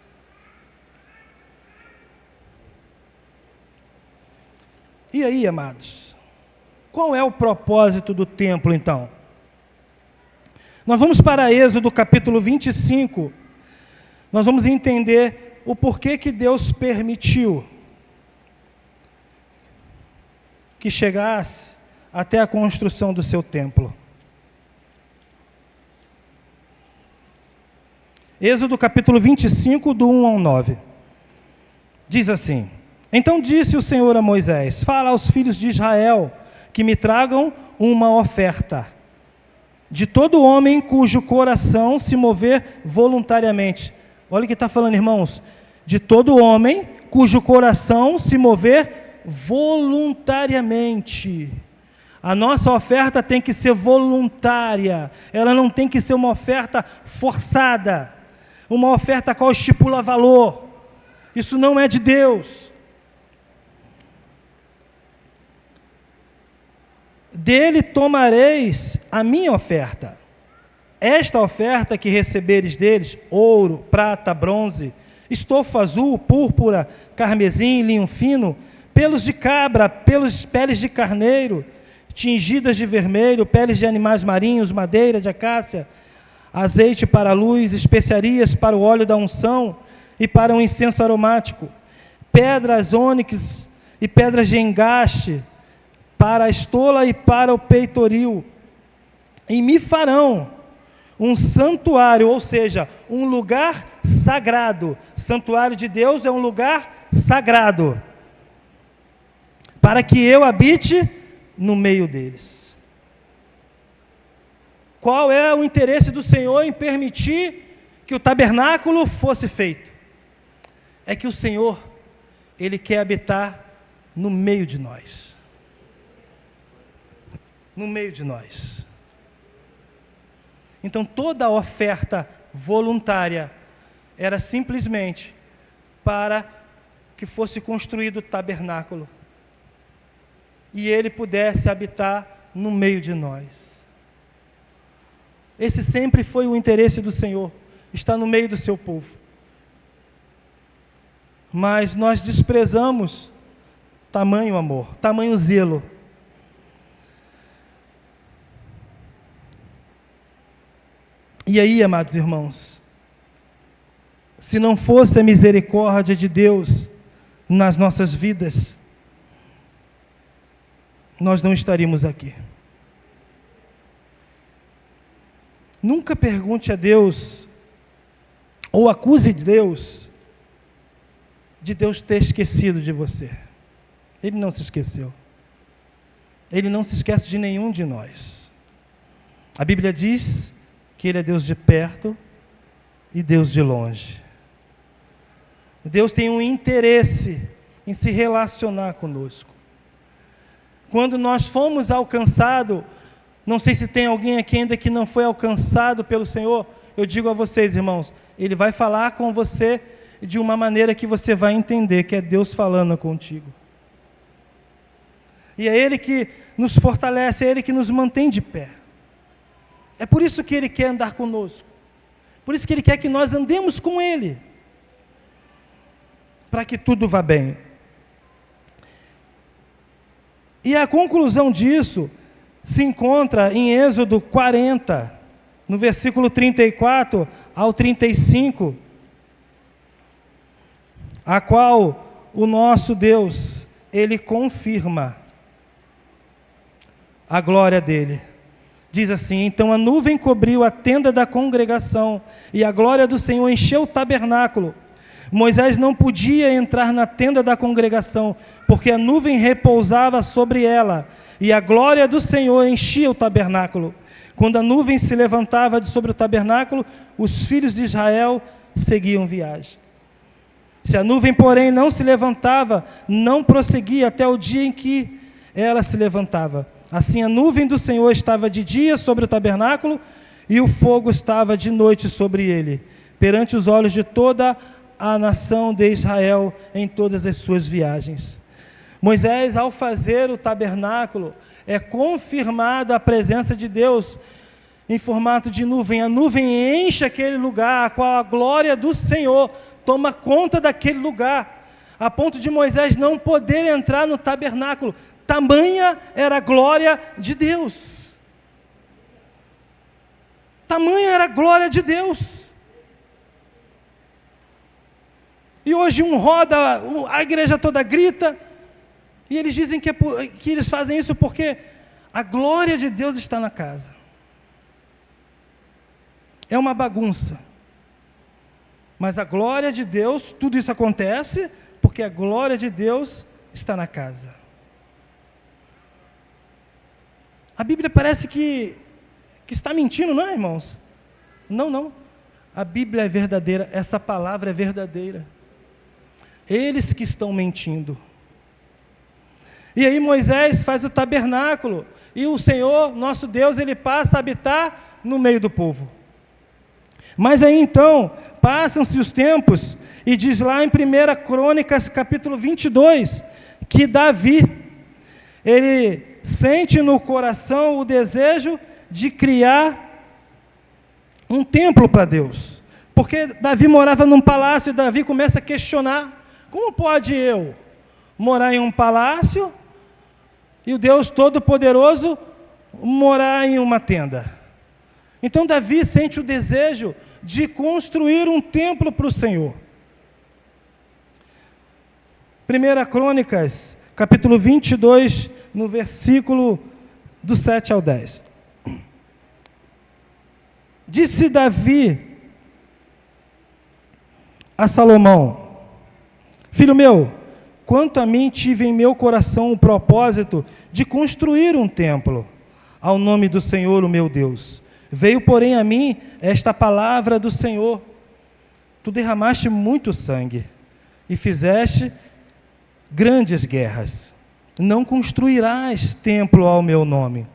E aí, amados? Qual é o propósito do templo, então? Nós vamos para Êxodo capítulo 25. Nós vamos entender o porquê que Deus permitiu que chegasse até a construção do seu templo. Êxodo capítulo 25, do 1 ao 9. Diz assim: Então disse o Senhor a Moisés: Fala aos filhos de Israel que me tragam uma oferta. de todo homem cujo coração se mover voluntariamente. Olha o que está falando, irmãos. De todo homem cujo coração se mover voluntariamente. A nossa oferta tem que ser voluntária. Ela não tem que ser uma oferta forçada. Uma oferta a qual estipula valor. Isso não é de Deus. Dele tomareis a minha oferta. Esta oferta que receberes deles, ouro, prata, bronze, estofo azul, púrpura, carmesim, linho fino, pelos de cabra, peles de carneiro, tingidas de vermelho, peles de animais marinhos, madeira de acácia, azeite para a luz, especiarias para o óleo da unção e para um incenso aromático, pedras ônix e pedras de engaste, para a estola e para o peitoril. E me farão um santuário, ou seja, um lugar sagrado. Santuário de Deus é um lugar sagrado, para que eu habite no meio deles. Qual é o interesse do Senhor em permitir que o tabernáculo fosse feito? É que o Senhor, Ele quer habitar no meio de nós. No meio de nós. Então toda a oferta voluntária era simplesmente para que fosse construído o tabernáculo e Ele pudesse habitar no meio de nós. Esse sempre foi o interesse do Senhor, estar no meio do seu povo. Mas nós desprezamos tamanho amor, tamanho zelo. E aí, amados irmãos, se não fosse a misericórdia de Deus nas nossas vidas, nós não estaríamos aqui. Nunca pergunte a Deus, ou acuse Deus, de Deus ter esquecido de você. Ele não se esqueceu. Ele não se esquece de nenhum de nós. A Bíblia diz que Ele é Deus de perto e Deus de longe. Deus tem um interesse em se relacionar conosco. Quando nós fomos alcançados, não sei se tem alguém aqui ainda que não foi alcançado pelo Senhor, eu digo a vocês, irmãos, Ele vai falar com você de uma maneira que você vai entender que é Deus falando contigo. E é Ele que nos fortalece, é Ele que nos mantém de pé. É por isso que Ele quer andar conosco. Por isso que Ele quer que nós andemos com Ele. Para que tudo vá bem. E a conclusão disso se encontra em Êxodo 40, no versículo 34 ao 35, a qual o nosso Deus, Ele confirma a glória dEle. Diz assim: então a nuvem cobriu a tenda da congregação, e a glória do Senhor encheu o tabernáculo. Moisés não podia entrar na tenda da congregação, porque a nuvem repousava sobre ela, e a glória do Senhor enchia o tabernáculo. Quando a nuvem se levantava de sobre o tabernáculo, os filhos de Israel seguiam viagem. Se a nuvem, porém, não se levantava, não prosseguia até o dia em que ela se levantava. Assim a nuvem do Senhor estava de dia sobre o tabernáculo, e o fogo estava de noite sobre ele, perante os olhos de toda a nação de Israel em todas as suas viagens. Moisés, ao fazer o tabernáculo, é confirmada a presença de Deus em formato de nuvem. A nuvem enche aquele lugar, a qual a glória do Senhor toma conta daquele lugar, a ponto de Moisés não poder entrar no tabernáculo. Tamanha era a glória de Deus. Tamanha era a glória de Deus. E hoje roda, a igreja toda grita, e eles dizem que eles fazem isso porque a glória de Deus está na casa. É uma bagunça. Mas a glória de Deus, tudo isso acontece porque a glória de Deus está na casa. A Bíblia parece que que está mentindo, não é, irmãos? Não, não. A Bíblia é verdadeira, essa palavra é verdadeira. Eles que estão mentindo. E aí Moisés faz o tabernáculo, e o Senhor, nosso Deus, ele passa a habitar no meio do povo. Mas aí então, passam-se os tempos, e diz lá em 1 Crônicas, capítulo 22, que Davi, ele sente no coração o desejo de criar um templo para Deus. Porque Davi morava num palácio, e Davi começa a questionar, como pode eu morar em um palácio e o Deus Todo-Poderoso morar em uma tenda? Então Davi sente o desejo de construir um templo para o Senhor. 1 Crônicas, capítulo 22, no versículo do 7 ao 10. Disse Davi a Salomão: filho meu, quanto a mim tive em meu coração o propósito de construir um templo ao nome do Senhor, o meu Deus. Veio, porém, a mim esta palavra do Senhor: tu derramaste muito sangue e fizeste grandes guerras. Não construirás templo ao meu nome,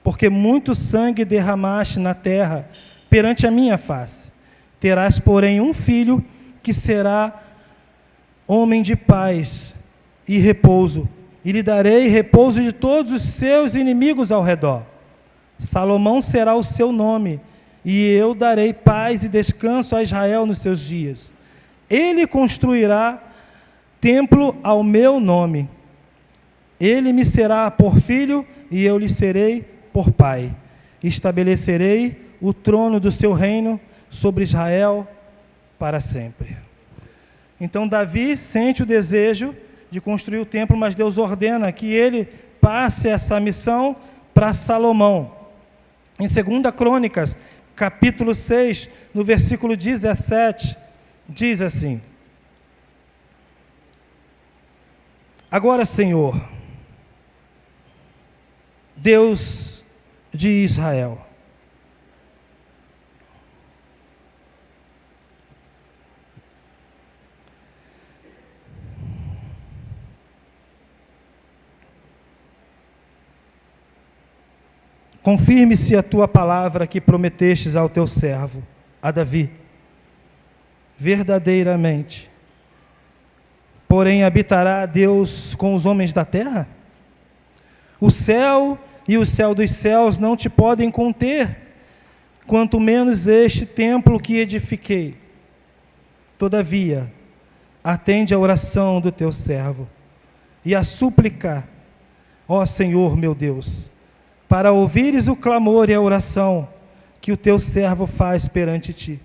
porque muito sangue derramaste na terra perante a minha face. Terás, porém, um filho que será homem de paz e repouso, e lhe darei repouso de todos os seus inimigos ao redor. Salomão será o seu nome, e eu darei paz e descanso a Israel nos seus dias. Ele construirá templo ao meu nome. Ele me será por filho, e eu lhe serei por pai. Estabelecerei o trono do seu reino sobre Israel para sempre. Então Davi sente o desejo de construir o templo, mas Deus ordena que ele passe essa missão para Salomão. Em 2 Crônicas, capítulo 6, no versículo 17, diz assim: agora, Senhor, Deus de Israel, confirme-se a tua palavra que prometestes ao teu servo, a Davi, verdadeiramente. Porém, habitará Deus com os homens da terra? O céu e o céu dos céus não te podem conter, quanto menos este templo que edifiquei. Todavia, atende a oração do teu servo e a súplica, ó Senhor meu Deus, para ouvires o clamor e a oração que o teu servo faz perante ti.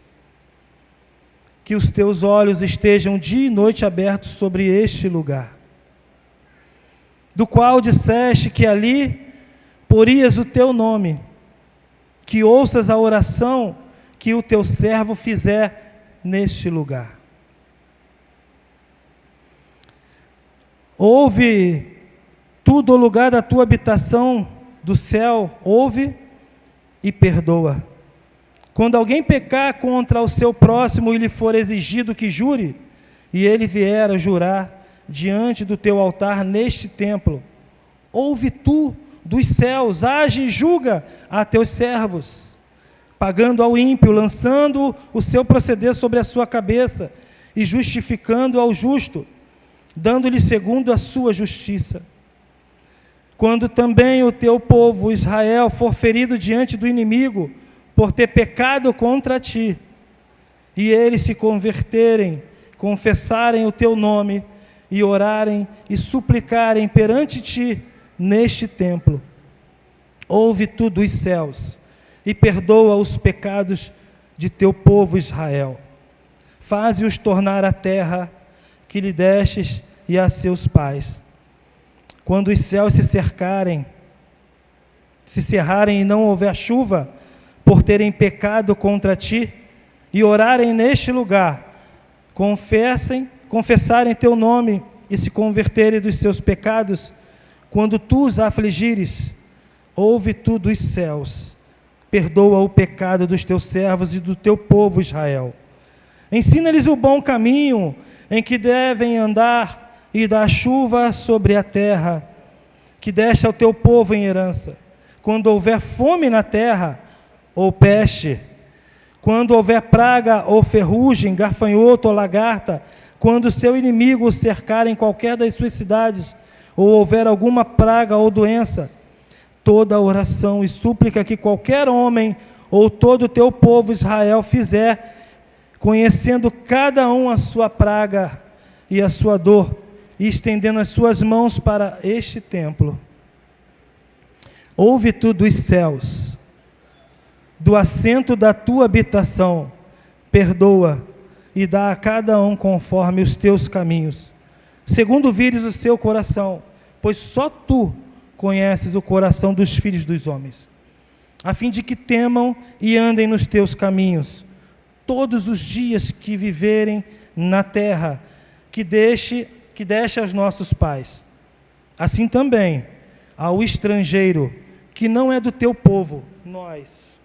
Que os teus olhos estejam dia e noite abertos sobre este lugar, do qual disseste que ali porias o teu nome, que ouças a oração que o teu servo fizer neste lugar. Ouve tudo o lugar da tua habitação do céu, ouve e perdoa. Quando alguém pecar contra o seu próximo e lhe for exigido que jure, e ele vier a jurar diante do teu altar neste templo, ouve tu dos céus, age e julga a teus servos, pagando ao ímpio, lançando o seu proceder sobre a sua cabeça, e justificando ao justo, dando-lhe segundo a sua justiça. Quando também o teu povo, Israel, for ferido diante do inimigo, por ter pecado contra ti, e eles se converterem, confessarem o teu nome, e orarem e suplicarem perante ti neste templo, ouve tu dos céus, e perdoa os pecados de teu povo Israel. Faze-os tornar a terra que lhe destes e a seus pais. Quando os céus se cercarem, se cerrarem e não houver chuva, por terem pecado contra ti, e orarem neste lugar, confessarem teu nome e se converterem dos seus pecados, quando tu os afligires, ouve tu dos céus, Perdoa o pecado dos teus servos e do teu povo Israel. Ensina-lhes o bom caminho em que devem andar e dá chuva sobre a terra, que deste ao teu povo em herança. Quando houver fome na terra, ou peste, quando houver praga ou ferrugem, gafanhoto ou lagarta, quando seu inimigo o cercar em qualquer das suas cidades, ou houver alguma praga ou doença, toda oração e súplica que qualquer homem ou todo o teu povo Israel fizer, conhecendo cada um a sua praga e a sua dor, e estendendo as suas mãos para este templo. Ouve tu dos céus, do assento da tua habitação, perdoa e dá a cada um conforme os teus caminhos, segundo vires o seu coração, pois só tu conheces o coração dos filhos dos homens, a fim de que temam e andem nos teus caminhos, todos os dias que viverem na terra, que deste aos nossos pais. Assim também ao estrangeiro, que não é do teu povo, nós,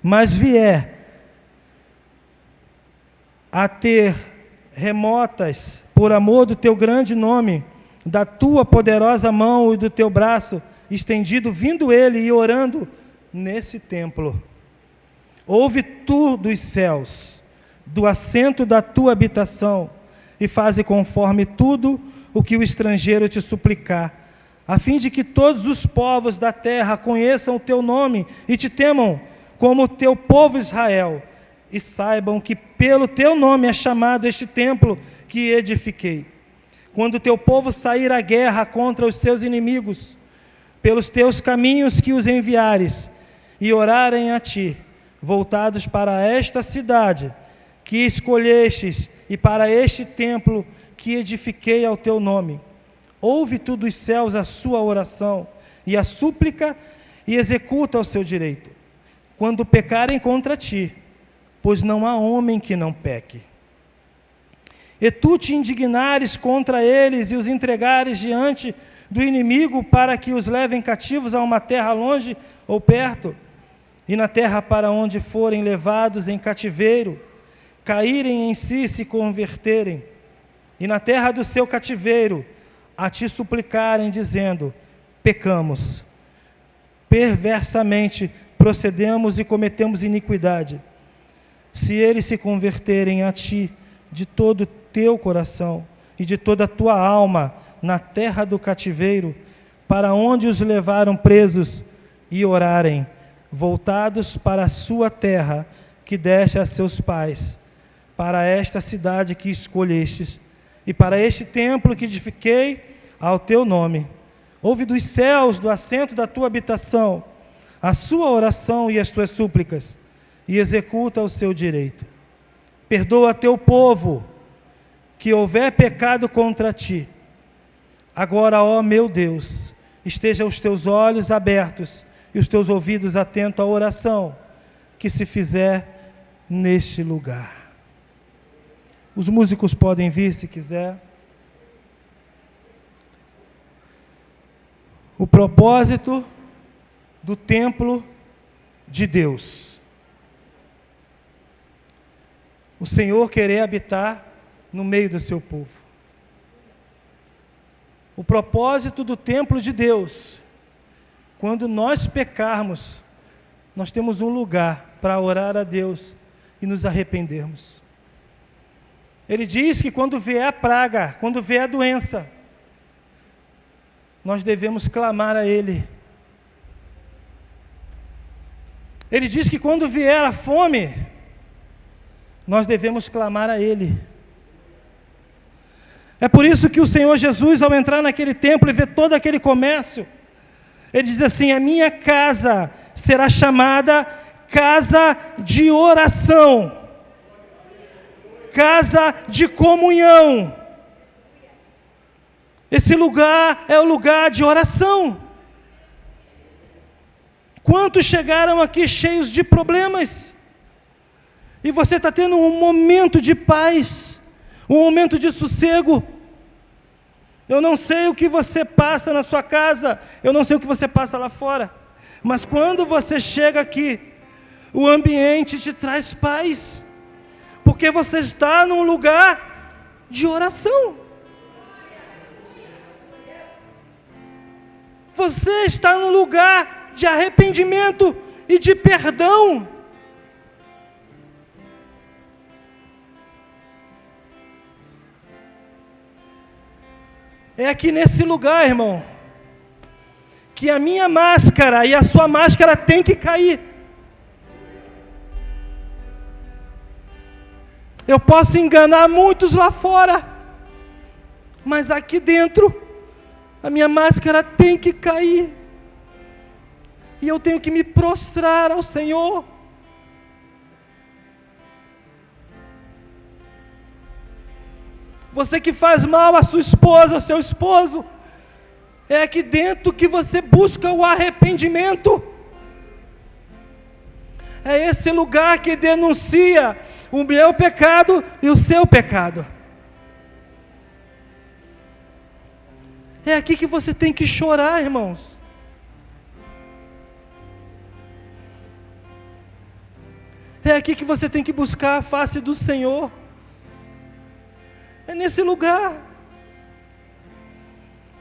mas vier a ter remotas, por amor do teu grande nome, da tua poderosa mão e do teu braço estendido, vindo ele e orando nesse templo. Ouve tu dos céus, do assento da tua habitação, e faze conforme tudo o que o estrangeiro te suplicar, a fim de que todos os povos da terra conheçam o teu nome e te temam como o teu povo Israel, e saibam que pelo teu nome é chamado este templo que edifiquei. Quando o teu povo sair à guerra contra os seus inimigos, pelos teus caminhos que os enviares, e orarem a ti, voltados para esta cidade que escolhestes e para este templo que edifiquei ao teu nome, ouve tu dos céus a sua oração e a súplica, e executa o seu direito, quando pecarem contra ti, pois não há homem que não peque. E tu te indignares contra eles e os entregares diante do inimigo, para que os levem cativos a uma terra longe ou perto, e na terra para onde forem levados em cativeiro, caírem em si e se converterem, e na terra do seu cativeiro a te suplicarem, dizendo: pecamos, perversamente procedemos e cometemos iniquidade. Se eles se converterem a ti de todo o teu coração e de toda a tua alma na terra do cativeiro, para onde os levaram presos, e orarem, voltados para a sua terra que deste a seus pais, para esta cidade que escolhestes, e para este templo que edifiquei ao teu nome, ouve dos céus, do assento da tua habitação, a sua oração e as tuas súplicas, e executa o seu direito. Perdoa teu povo, que houver pecado contra ti. Agora, ó meu Deus, estejam os teus olhos abertos e os teus ouvidos atentos à oração que se fizer neste lugar. Os músicos podem vir se quiser. O propósito do templo de Deus. O Senhor querer habitar no meio do seu povo. O propósito do templo de Deus. Quando nós pecarmos, nós temos um lugar para orar a Deus e nos arrependermos. Ele diz que quando vier a praga, quando vier a doença, nós devemos clamar a Ele. Ele diz que quando vier a fome, nós devemos clamar a Ele. É por isso que o Senhor Jesus, ao entrar naquele templo e ver todo aquele comércio, Ele diz assim: a minha casa será chamada casa de oração, casa de comunhão. Esse lugar é o lugar de oração. Quantos chegaram aqui cheios de problemas? E você está tendo um momento de paz, um momento de sossego. Eu não sei o que você passa na sua casa, eu não sei o que você passa lá fora, Mas quando você chega aqui, o ambiente te traz paz, porque você está num lugar de oração. Você está num lugar de arrependimento e de perdão. É aqui nesse lugar, irmão, que a minha máscara e a sua máscara tem que cair. Eu posso enganar muitos lá fora, mas aqui dentro, a minha máscara tem que cair. E eu tenho que me prostrar ao Senhor. Você que faz mal à sua esposa, ao seu esposo, é aqui dentro que você busca o arrependimento. É esse lugar que denuncia o meu pecado e o seu pecado. É aqui que você tem que chorar, irmãos. É aqui que você tem que buscar a face do Senhor. É nesse lugar.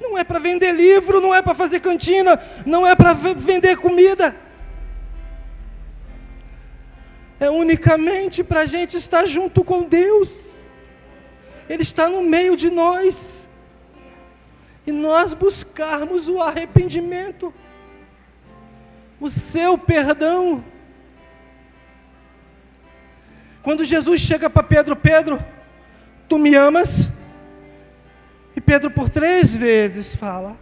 Não é para vender livro, não é para fazer cantina, não é para vender comida. É unicamente para a gente estar junto com Deus. Ele está no meio de nós. E nós buscarmos o arrependimento, o seu perdão. Quando Jesus chega para Pedro: Pedro, tu me amas? E Pedro por 3 vezes fala.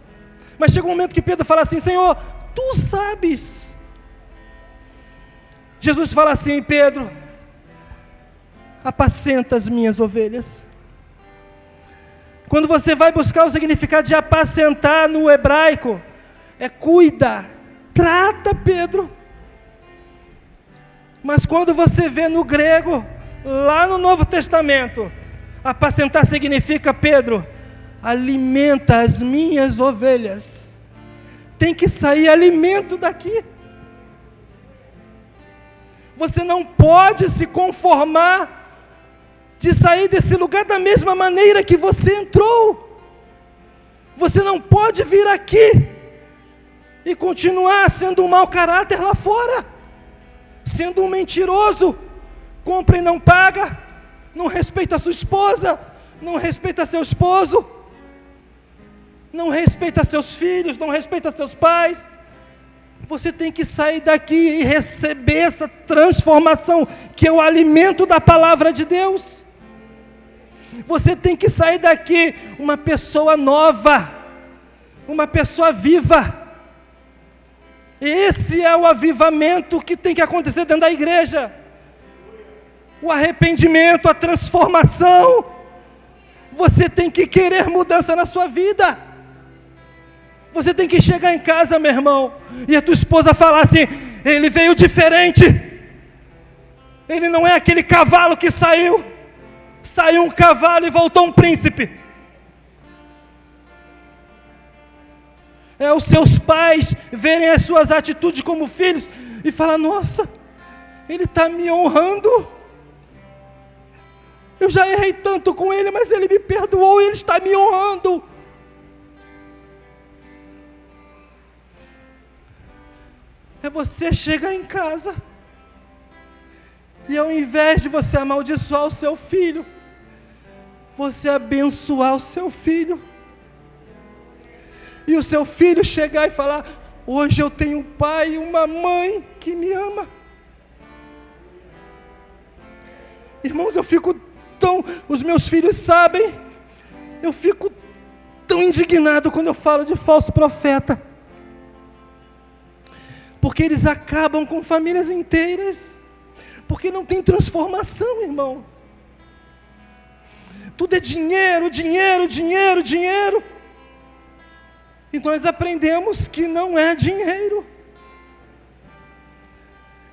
Mas chega um momento que Pedro fala assim: Senhor, tu sabes. Jesus fala assim: Pedro, apacenta as minhas ovelhas. Quando você vai buscar o significado de apacentar no hebraico, é cuida, trata, Pedro. Mas quando você vê no grego, lá no Novo Testamento, apacentar significa: Pedro, alimenta as minhas ovelhas. Tem que sair alimento daqui. Você não pode se conformar de sair desse lugar da mesma maneira que você entrou. Você não pode vir aqui e continuar sendo um mau caráter lá fora, sendo um mentiroso, compra e não paga, não respeita a sua esposa, não respeita seu esposo, não respeita seus filhos, não respeita seus pais. Você tem que sair daqui e receber essa transformação, que é o alimento da palavra de Deus. Você tem que sair daqui uma pessoa nova, uma pessoa viva. Esse é o avivamento que tem que acontecer dentro da igreja. O arrependimento, a transformação. Você tem que querer mudança na sua vida. Você tem que chegar em casa, meu irmão, e a tua esposa falar assim: ele veio diferente. Ele não é aquele cavalo que saiu um cavalo e voltou um príncipe. É os seus pais verem as suas atitudes como filhos e falar: nossa, ele está me honrando. Eu já errei tanto com ele, mas ele me perdoou e ele está me honrando. É você chegar em casa e, ao invés de você amaldiçoar o seu filho, você abençoar o seu filho. E o seu filho chegar e falar: hoje eu tenho um pai e uma mãe que me ama. Irmãos, eu fico tão... Os meus filhos sabem, eu fico tão indignado quando eu falo de falso profeta. Porque eles acabam com famílias inteiras. Porque não tem transformação, irmão. Tudo é dinheiro, dinheiro, dinheiro, dinheiro. E nós aprendemos que não é dinheiro.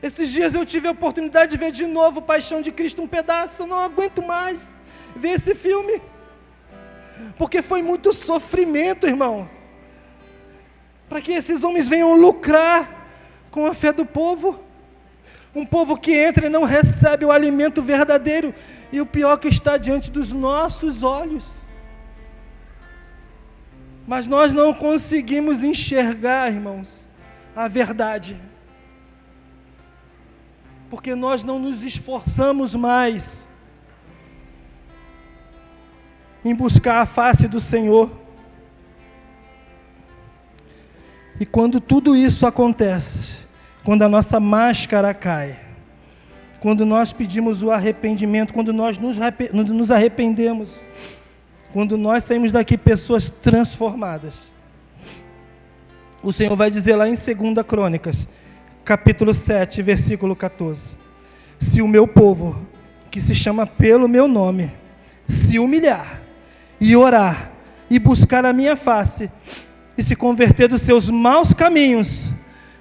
Esses dias eu tive a oportunidade de ver de novo Paixão de Cristo, um pedaço. Eu não aguento mais ver esse filme. Porque foi muito sofrimento, irmão. Para que esses homens venham lucrar com a fé do povo. Um povo que entra e não recebe o alimento verdadeiro, e o pior que está diante dos nossos olhos. Mas nós não conseguimos enxergar, irmãos, a verdade. Porque nós não nos esforçamos mais em buscar a face do Senhor. E quando tudo isso acontece, quando a nossa máscara cai, quando nós pedimos o arrependimento, quando nós nos arrependemos, quando nós saímos daqui pessoas transformadas, o Senhor vai dizer lá em 2 Crônicas, capítulo 7, versículo 14, se o meu povo, que se chama pelo meu nome, se humilhar e orar e buscar a minha face e se converter dos seus maus caminhos,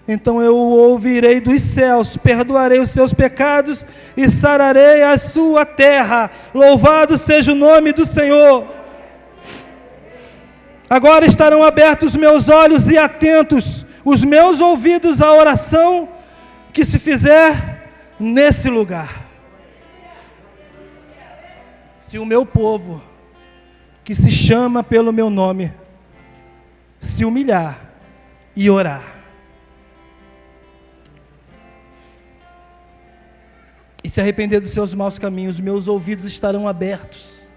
então eu o ouvirei dos céus, perdoarei os seus pecados e sararei a sua terra. Louvado seja o nome do Senhor. Agora estarão abertos os meus olhos e atentos os meus ouvidos à oração que se fizer nesse lugar. Se o meu povo, que se chama pelo meu nome, se humilhar e orar, e se arrepender dos seus maus caminhos, meus ouvidos estarão abertos.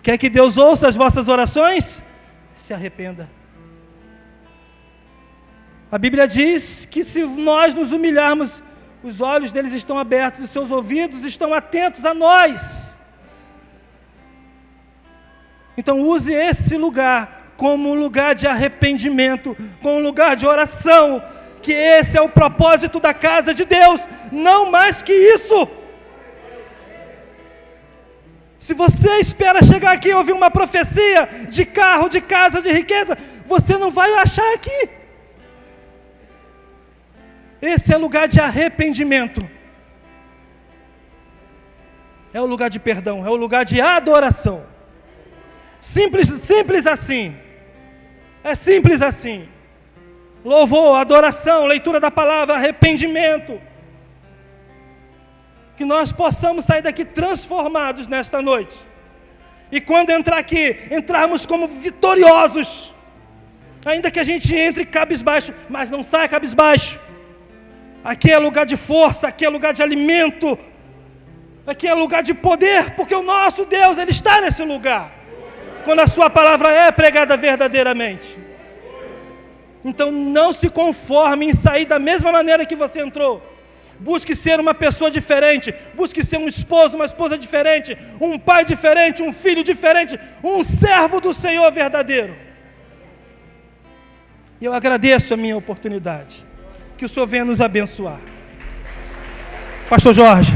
Quer que Deus ouça as vossas orações? Se arrependa. A Bíblia diz que se nós nos humilharmos, os olhos deles estão abertos, os seus ouvidos estão atentos a nós. Então use esse lugar como um lugar de arrependimento, como um lugar de oração, que esse é o propósito da casa de Deus, não mais que isso. Se você espera chegar aqui e ouvir uma profecia de carro, de casa, de riqueza, você não vai achar aqui. Esse é lugar de arrependimento. É o lugar de perdão, é o lugar de adoração. Simples assim. É simples assim. Louvor, adoração, leitura da palavra, arrependimento. Que nós possamos sair daqui transformados nesta noite. E quando entrar aqui, entrarmos como vitoriosos. Ainda que a gente entre cabisbaixo, mas não saia cabisbaixo. Aqui é lugar de força, aqui é lugar de alimento. Aqui é lugar de poder, porque o nosso Deus, Ele está nesse lugar. Quando a sua palavra é pregada verdadeiramente. Então não se conforme em sair da mesma maneira que você entrou. Busque ser uma pessoa diferente. Busque ser um esposo, uma esposa diferente. Um pai diferente, um filho diferente. Um servo do Senhor verdadeiro. E eu agradeço a minha oportunidade. Que o Senhor venha nos abençoar. Pastor Jorge.